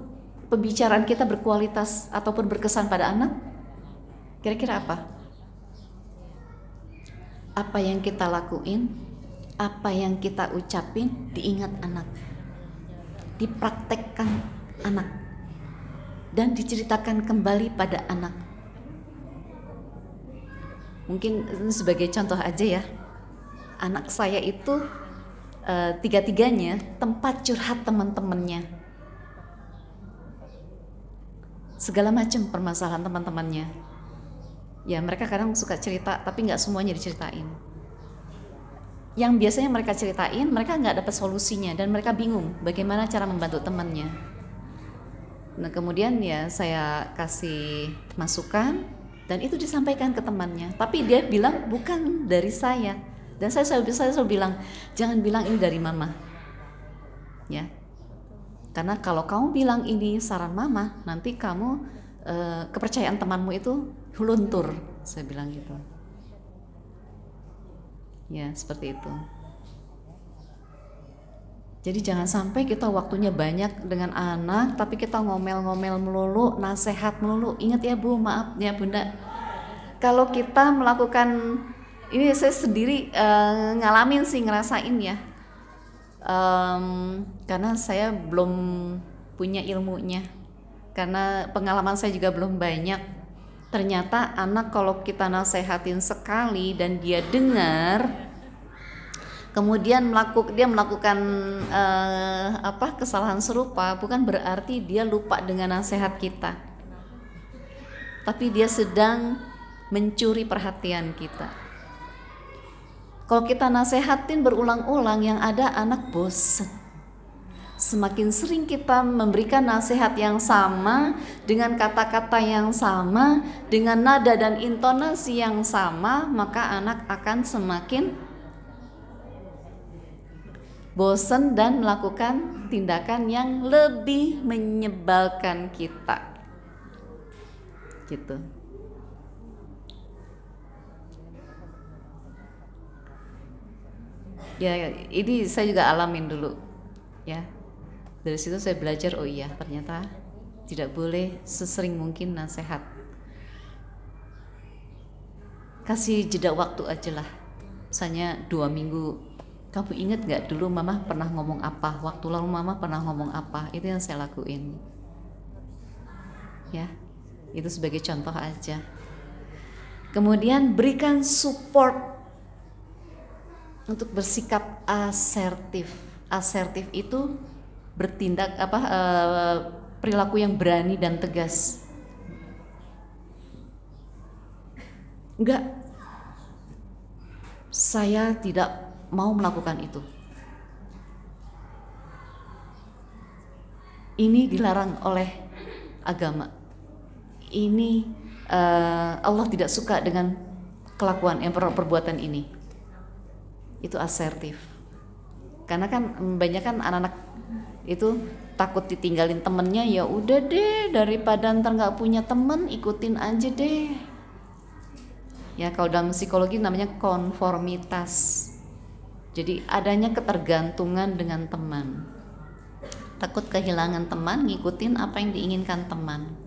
pembicaraan kita berkualitas ataupun berkesan pada anak? Kira-kira apa? Apa yang kita lakuin, apa yang kita ucapin diingat anak, dipraktekkan anak, dan diceritakan kembali pada anak. Mungkin sebagai contoh aja ya, anak saya itu tiga-tiganya tempat curhat teman-temannya, segala macam permasalahan teman-temannya. Ya mereka kadang suka cerita tapi nggak semuanya diceritain. Yang biasanya mereka ceritain, mereka nggak dapat solusinya dan mereka bingung bagaimana cara membantu temannya. Nah kemudian ya saya kasih masukan dan itu disampaikan ke temannya. Tapi dia bilang bukan dari saya. Dan saya selalu bilang, jangan bilang ini dari mama. Ya, Karena kalau kamu bilang ini saran mama, nanti kamu kepercayaan temanmu itu luntur, saya bilang gitu. Ya, seperti itu. Jadi jangan sampai kita waktunya banyak dengan anak, tapi kita ngomel-ngomel melulu, nasihat melulu. Ingat ya Bu, maaf ya Bunda. Kalau kita melakukan ini, saya sendiri ngalamin sih, ngerasain ya. Karena saya belum punya ilmunya. Karena pengalaman saya juga belum banyak. Ternyata anak kalau kita nasehatin sekali dan dia dengar, kemudian dia melakukan kesalahan serupa, bukan berarti dia lupa dengan nasihat kita, tapi dia sedang mencuri perhatian kita. Kalau kita nasehatin berulang-ulang, yang ada anak bosan. Semakin sering kita memberikan nasihat yang sama, dengan kata-kata yang sama, dengan nada dan intonasi yang sama, maka anak akan semakin bosan dan melakukan tindakan yang lebih menyebalkan kita. Gitu. Ya, ini saya juga alamin dulu. Ya. Dari situ saya belajar, oh iya, ternyata tidak boleh sesering mungkin nasihat. Kasih jeda waktu aja lah. Misalnya 2 minggu. Kamu ingat gak dulu mama pernah ngomong apa? Waktu lalu mama pernah ngomong apa? Itu yang saya lakuin. Ya, itu sebagai contoh aja. Kemudian berikan support untuk bersikap asertif. Asertif itu bertindak perilaku yang berani dan tegas. Enggak, saya tidak mau melakukan itu. Ini dilarang oleh agama. Ini Allah tidak suka dengan kelakuan yang perbuatan ini. Itu asertif. Karena kan banyak kan anak-anak itu takut ditinggalin temennya, ya udah deh, daripada ntar nggak punya temen, ikutin aja deh. Ya, kalau dalam psikologi namanya konformitas. Jadi adanya ketergantungan dengan teman. Takut kehilangan teman, ngikutin apa yang diinginkan teman.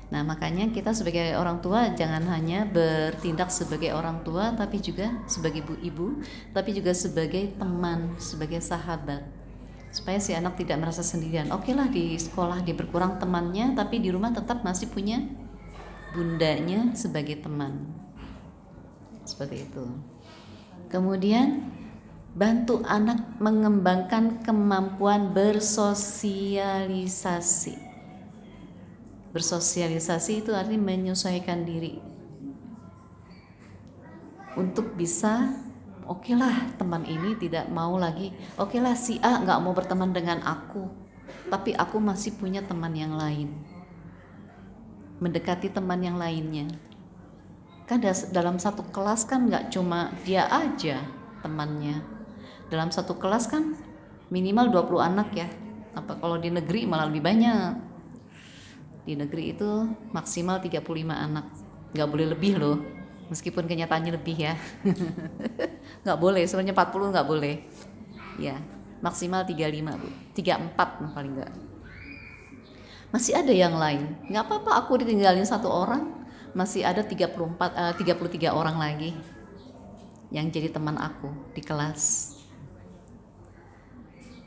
Nah, makanya kita sebagai orang tua jangan hanya bertindak sebagai orang tua, tapi juga sebagai ibu, tapi juga sebagai teman, sebagai sahabat. Supaya si anak tidak merasa sendirian. Oke lah, di sekolah dia berkurang temannya, tapi di rumah tetap masih punya bundanya sebagai teman. Seperti itu. Kemudian bantu anak mengembangkan kemampuan bersosialisasi. Bersosialisasi itu artinya menyesuaikan diri. Untuk bisa, oke lah teman ini tidak mau lagi, oke lah si A gak mau berteman dengan aku, tapi aku masih punya teman yang lain. Mendekati teman yang lainnya. Kan dalam satu kelas kan gak cuma dia aja temannya. Dalam satu kelas kan minimal 20 anak ya. Apa kalau di negeri malah lebih banyak. Di negeri itu maksimal 35 anak. Gak boleh lebih loh. Meskipun kenyataannya lebih ya. Gak boleh, sebenarnya 40 gak boleh. Ya, maksimal 35 Bu. 34 paling gak. Masih ada yang lain. Gak apa-apa aku ditinggalin satu orang. Masih ada 33 orang lagi yang jadi teman aku di kelas.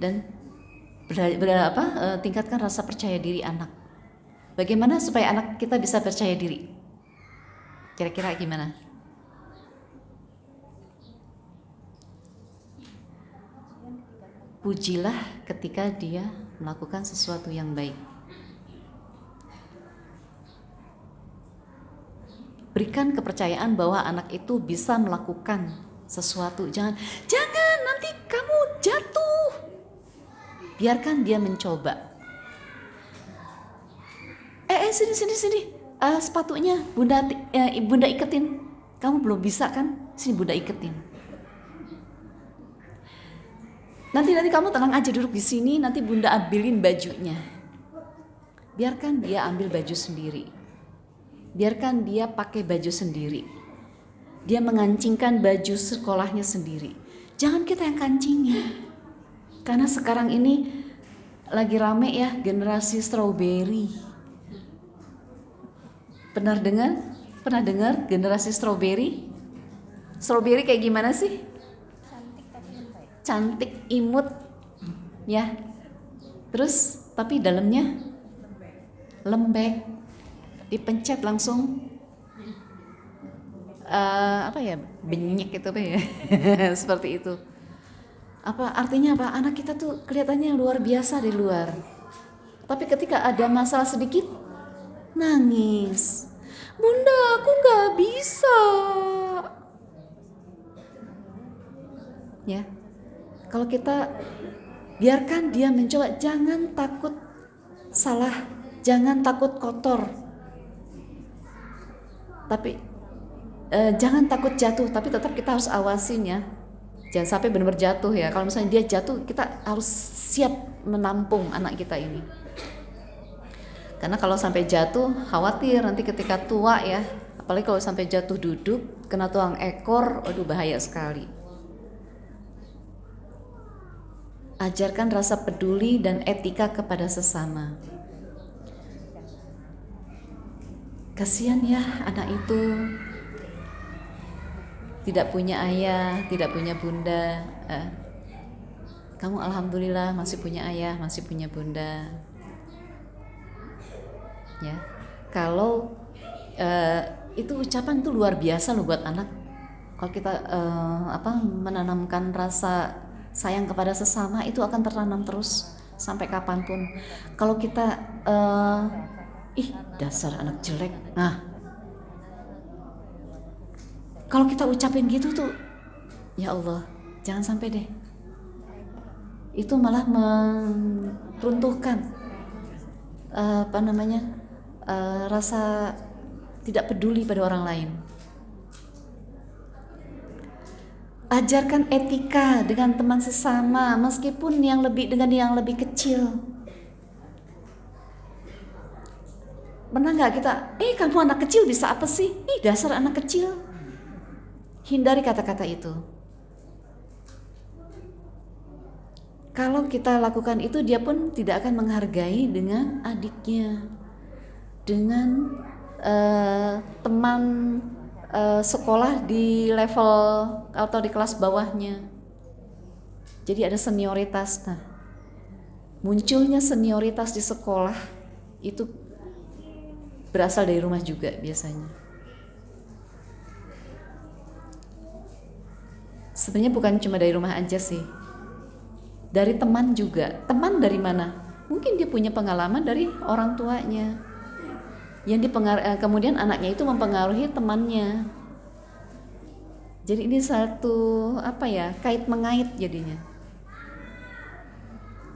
Dan tingkatkan rasa percaya diri anak. Bagaimana supaya anak kita bisa percaya diri? Kira-kira gimana? Pujilah ketika dia melakukan sesuatu yang baik. Berikan kepercayaan bahwa anak itu bisa melakukan sesuatu. Jangan nanti kamu jatuh. Biarkan dia mencoba. Sini. Sepatunya bunda iketin. Kamu belum bisa kan? Sini bunda iketin. Nanti kamu tenang aja duduk di sini, nanti bunda ambilin bajunya. Biarkan dia ambil baju sendiri. Biarkan dia pakai baju sendiri. Dia mengancingkan baju sekolahnya sendiri. Jangan kita yang kancingin. Karena sekarang ini lagi rame ya generasi strawberry. Pernah dengar generasi strawberry? Strawberry kayak gimana sih? Cantik tapi lembek. Cantik, imut, ya. Terus tapi dalamnya lembek, dipencet langsung benyek gitu apa ya? Seperti itu. Apa artinya apa? Anak kita tuh kelihatannya luar biasa di luar, tapi ketika ada masalah sedikit nangis. Bunda, aku nggak bisa. Ya, kalau kita biarkan dia mencoba, jangan takut salah, jangan takut kotor, tapi jangan takut jatuh, tapi tetap kita harus awasin ya, jangan sampai benar-benar jatuh ya. Kalau misalnya dia jatuh, kita harus siap menampung anak kita ini, karena kalau sampai jatuh khawatir nanti ketika tua ya, apalagi kalau sampai jatuh duduk kena tulang ekor, aduh bahaya sekali. Ajarkan rasa peduli dan etika kepada sesama. Kasihan ya anak itu tidak punya ayah, tidak punya bunda. Kamu alhamdulillah masih punya ayah, masih punya bunda. Ya, kalau itu ucapan tuh luar biasa loh buat anak. Kalau kita menanamkan rasa sayang kepada sesama, itu akan tertanam terus sampai kapanpun. Kalau kita dasar anak jelek, nah kalau kita ucapin gitu tuh, ya Allah, jangan sampai deh. Itu malah meruntuhkan rasa tidak peduli pada orang lain. Ajarkan etika dengan teman sesama, meskipun dengan yang lebih kecil. Pernah nggak kita, kamu anak kecil bisa apa sih? Dasar anak kecil. Hindari kata-kata itu. Kalau kita lakukan itu, dia pun tidak akan menghargai dengan adiknya, dengan teman sekolah di level atau di kelas bawahnya. Jadi ada senioritas. Nah, munculnya senioritas di sekolah itu berasal dari rumah juga biasanya. Sebenarnya bukan cuma dari rumah aja sih, dari teman juga. Teman dari mana? Mungkin dia punya pengalaman dari orang tuanya, yang kemudian anaknya itu mempengaruhi temannya. Jadi ini satu kait mengait jadinya.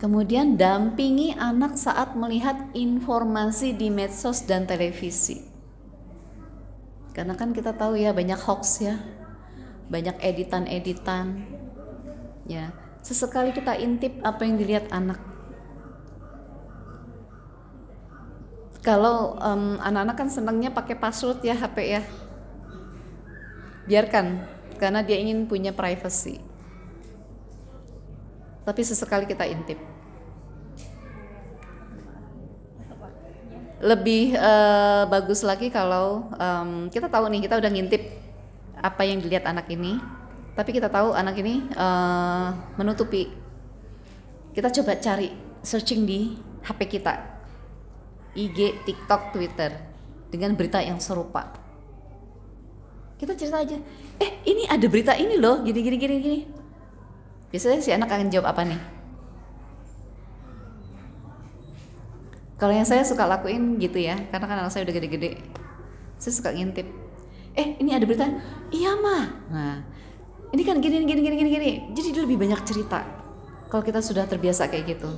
Kemudian dampingi anak saat melihat informasi di medsos dan televisi. Karena kan kita tahu ya, banyak hoax ya, banyak editan-editan. Ya, sesekali kita intip apa yang dilihat anak. Kalau anak-anak kan senangnya pakai password ya HP ya. Biarkan, karena dia ingin punya privacy. Tapi sesekali kita intip. Lebih bagus lagi kalau kita tahu nih, kita udah ngintip apa yang dilihat anak ini, tapi kita tahu anak ini menutupi. Kita coba cari, searching di HP kita, IG, TikTok, Twitter, dengan berita yang serupa. Kita cerita aja, ini ada berita ini loh, gini. Biasanya si anak akan jawab apa nih? Kalau yang saya suka lakuin gitu ya, karena kan anak saya udah gede-gede, saya suka ngintip. Ini ada berita, iya mah. Nah, ini kan gini. Jadi dia lebih banyak cerita. Kalau kita sudah terbiasa kayak gitu.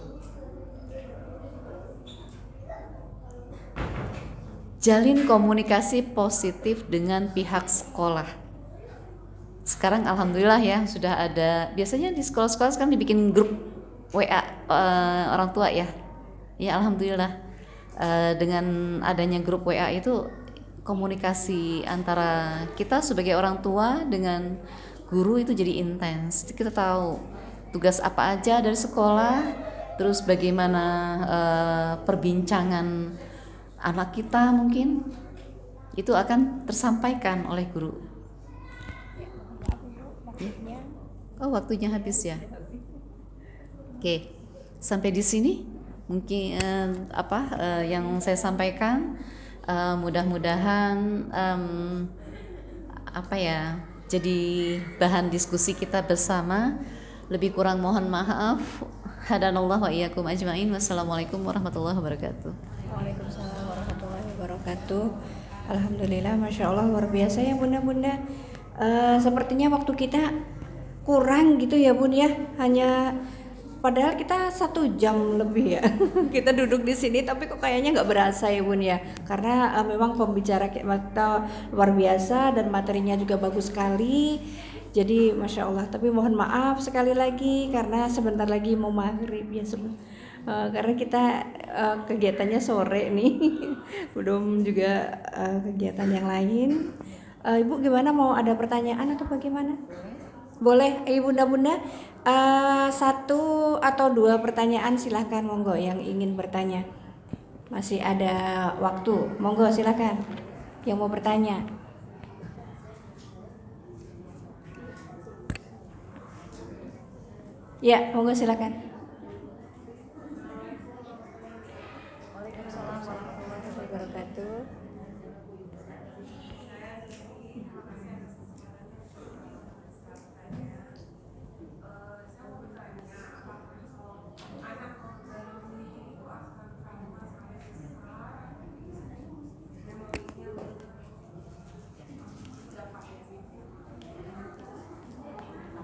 Jalin komunikasi positif dengan pihak sekolah. sekarang alhamdulillah ya sudah ada, biasanya di sekolah-sekolah sekarang dibikin grup WA orang tua ya. Ya alhamdulillah dengan adanya grup WA itu komunikasi antara kita sebagai orang tua dengan guru itu jadi intens. Kita tahu tugas apa aja dari sekolah, terus bagaimana perbincangan anak kita mungkin itu akan tersampaikan oleh guru. Oh, waktunya habis ya. Oke, sampai di sini mungkin yang saya sampaikan. Mudah-mudahan jadi bahan diskusi kita bersama. Lebih kurang mohon maaf. Hadanallah wa iyyakum ajmain. Wassalamualaikum warahmatullahi wabarakatuh. Waalaikumsalam warahmatullahi wabarakatuh. Alhamdulillah, Masya Allah, luar biasa ya Bunda-Bunda. Sepertinya waktu kita kurang gitu ya Bun ya. Padahal kita 1 jam lebih ya kita duduk di sini, tapi kok kayaknya nggak berasa ya Bun ya, karena memang pembicara kita luar biasa dan materinya juga bagus sekali. Jadi Masya Allah, tapi mohon maaf sekali lagi karena sebentar lagi mau maghrib ya karena kita kegiatannya sore nih belum juga kegiatan yang lain. Ibu gimana, mau ada pertanyaan atau bagaimana? Boleh Bunda-Bunda, 1 atau 2 pertanyaan silahkan, monggo yang ingin bertanya. Masih ada waktu, monggo silahkan yang mau bertanya. Ya, monggo silahkan. Waalaikumsalam warahmatullahi wabarakatuh.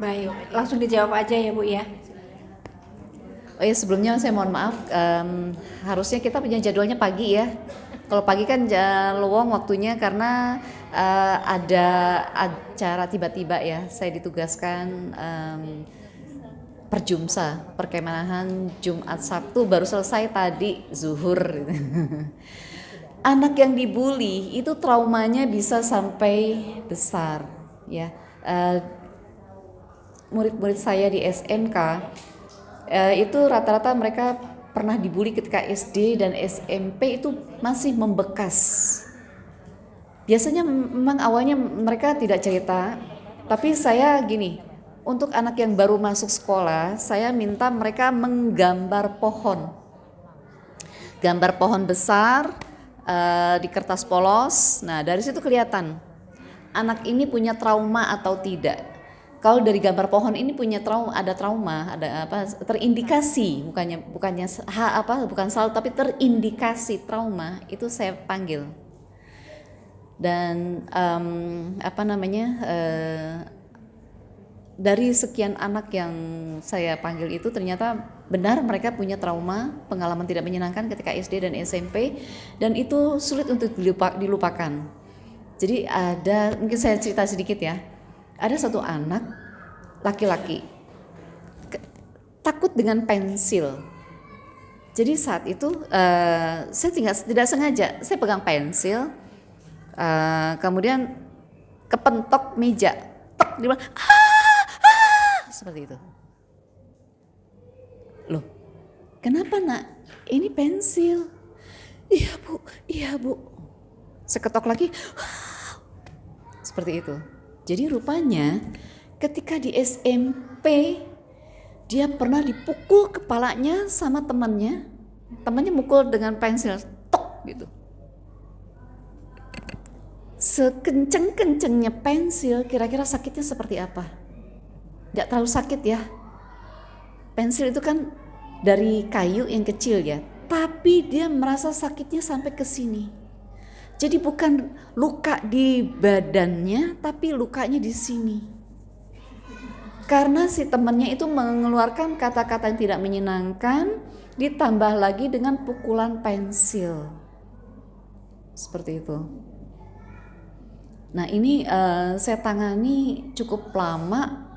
Baik, langsung dijawab aja ya Bu ya. Oh ya, sebelumnya saya mohon maaf, harusnya kita punya jadwalnya pagi ya. Kalau pagi kan luang waktunya karena ada acara tiba-tiba ya. Saya ditugaskan perjumsa, perkemahan Jumat Sabtu, baru selesai tadi zuhur. Anak yang dibully itu traumanya bisa sampai besar ya. Murid-murid saya di SMK itu rata-rata mereka pernah dibully ketika SD dan SMP, itu masih membekas. Biasanya memang awalnya mereka tidak cerita, tapi saya gini, untuk anak yang baru masuk sekolah, saya minta mereka menggambar pohon. Gambar pohon besar di kertas polos. Nah, dari situ kelihatan anak ini punya trauma atau tidak. Kalau dari gambar pohon ini punya trauma, ada terindikasi, bukan selalu, tapi terindikasi trauma, itu saya panggil. Dan dari sekian anak yang saya panggil itu ternyata benar mereka punya trauma, pengalaman tidak menyenangkan ketika SD dan SMP, dan itu sulit untuk dilupakan. Jadi mungkin saya cerita sedikit ya. Ada satu anak laki-laki takut dengan pensil. Jadi saat itu saya tidak sengaja saya pegang pensil, kemudian kepentok meja, tok, dia bilang seperti itu. Loh, kenapa nak? Ini pensil. Iya bu. Seketok lagi, seperti itu. Jadi rupanya ketika di SMP dia pernah dipukul kepalanya sama temannya mukul dengan pensil, tok gitu. Sekenceng-kencengnya pensil, kira-kira sakitnya seperti apa? Tidak terlalu sakit ya. Pensil itu kan dari kayu yang kecil ya, tapi dia merasa sakitnya sampai ke sini. Jadi bukan luka di badannya, tapi lukanya di sini. Karena si temannya itu mengeluarkan kata-kata yang tidak menyenangkan, ditambah lagi dengan pukulan pensil. Seperti itu. Nah ini saya tangani cukup lama,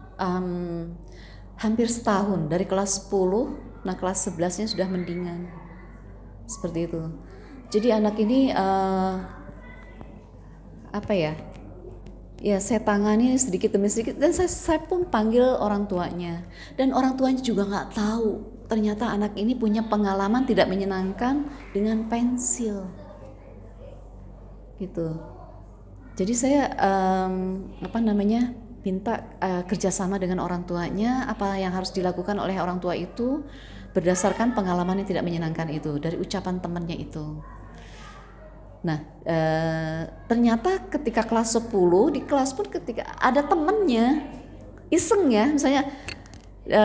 hampir setahun, dari kelas 10, nah kelas 11-nya sudah mendingan, seperti itu. Jadi anak ini apa ya? Ya saya tangani sedikit demi sedikit, dan saya pun panggil orang tuanya, dan orang tuanya juga nggak tahu ternyata anak ini punya pengalaman tidak menyenangkan dengan pensil gitu. Jadi saya minta kerjasama dengan orang tuanya, apa yang harus dilakukan oleh orang tua itu berdasarkan pengalaman yang tidak menyenangkan itu dari ucapan temannya itu. Nah, ternyata ketika kelas 10 di kelas pun ketika ada temennya iseng ya, misalnya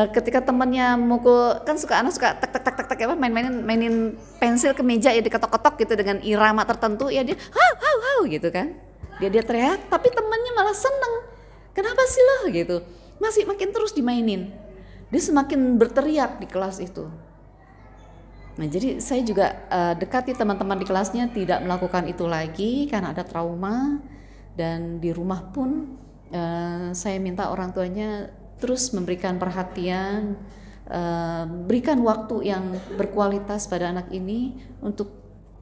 ketika temennya mukul, kan suka anak suka tak tak tak tak tak apa mainin pensil ke meja ya, diketok-ketok gitu dengan irama tertentu ya, dia hau hau hau gitu kan, dia teriak, tapi temennya malah seneng. Kenapa sih lo gitu, masih makin terus dimainin, dia semakin berteriak di kelas itu. Nah, jadi saya juga dekati teman-teman di kelasnya tidak melakukan itu lagi karena ada trauma, dan di rumah pun saya minta orang tuanya terus memberikan perhatian, berikan waktu yang berkualitas pada anak ini untuk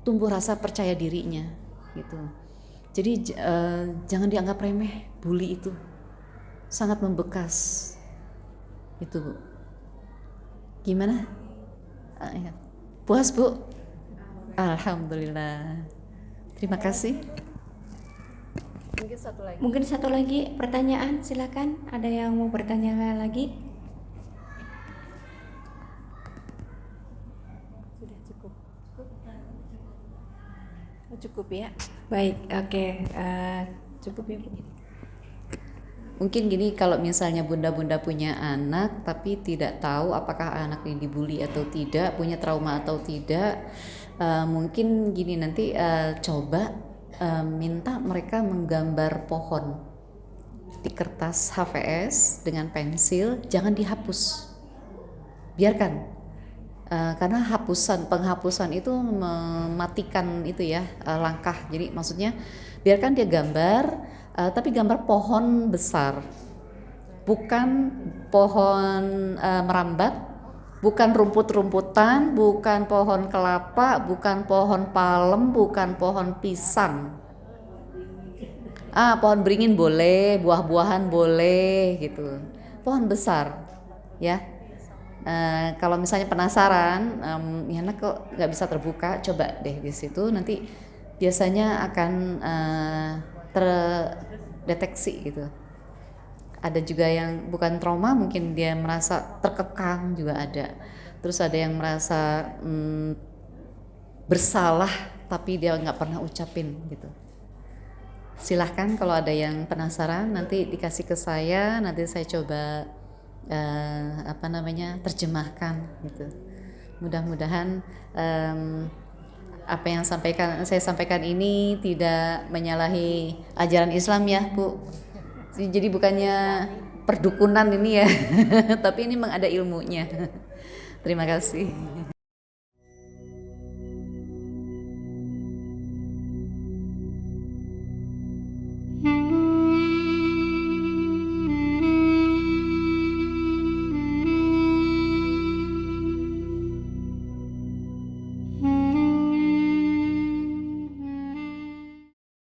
tumbuh rasa percaya dirinya gitu. Jadi jangan dianggap remeh, bully itu sangat membekas itu, Bu. Gimana? Ya. Puas, Bu? Alhamdulillah. Terima kasih. Mungkin satu lagi pertanyaan, silakan. Ada yang mau bertanya lagi? Sudah cukup. Cukup ya. Baik, oke. Cukup ya, Bu. Mungkin gini, kalau misalnya bunda-bunda punya anak tapi tidak tahu apakah anak ini dibully atau tidak, punya trauma atau tidak, mungkin gini, nanti coba minta mereka menggambar pohon di kertas HVS dengan pensil, jangan dihapus, biarkan, karena penghapusan itu mematikan itu ya, langkah. Jadi maksudnya biarkan dia gambar, tapi gambar pohon besar, bukan pohon merambat, bukan rumput-rumputan, bukan pohon kelapa, bukan pohon palem, bukan pohon pisang. Pohon beringin boleh, buah-buahan boleh gitu. Pohon besar, ya. Kalau misalnya penasaran, ya anak kok nggak bisa terbuka, coba deh di situ, nanti biasanya akan terdeteksi gitu. Ada juga yang bukan trauma, mungkin dia merasa terkekang juga ada. Terus ada yang merasa bersalah tapi dia nggak pernah ucapin gitu. Silahkan kalau ada yang penasaran, nanti dikasih ke saya, nanti saya coba terjemahkan gitu. Mudah-mudahan apa yang saya sampaikan ini tidak menyalahi ajaran Islam ya, Bu. Jadi bukannya perdukunan ini ya, tapi ini memang ada ilmunya. Terima kasih.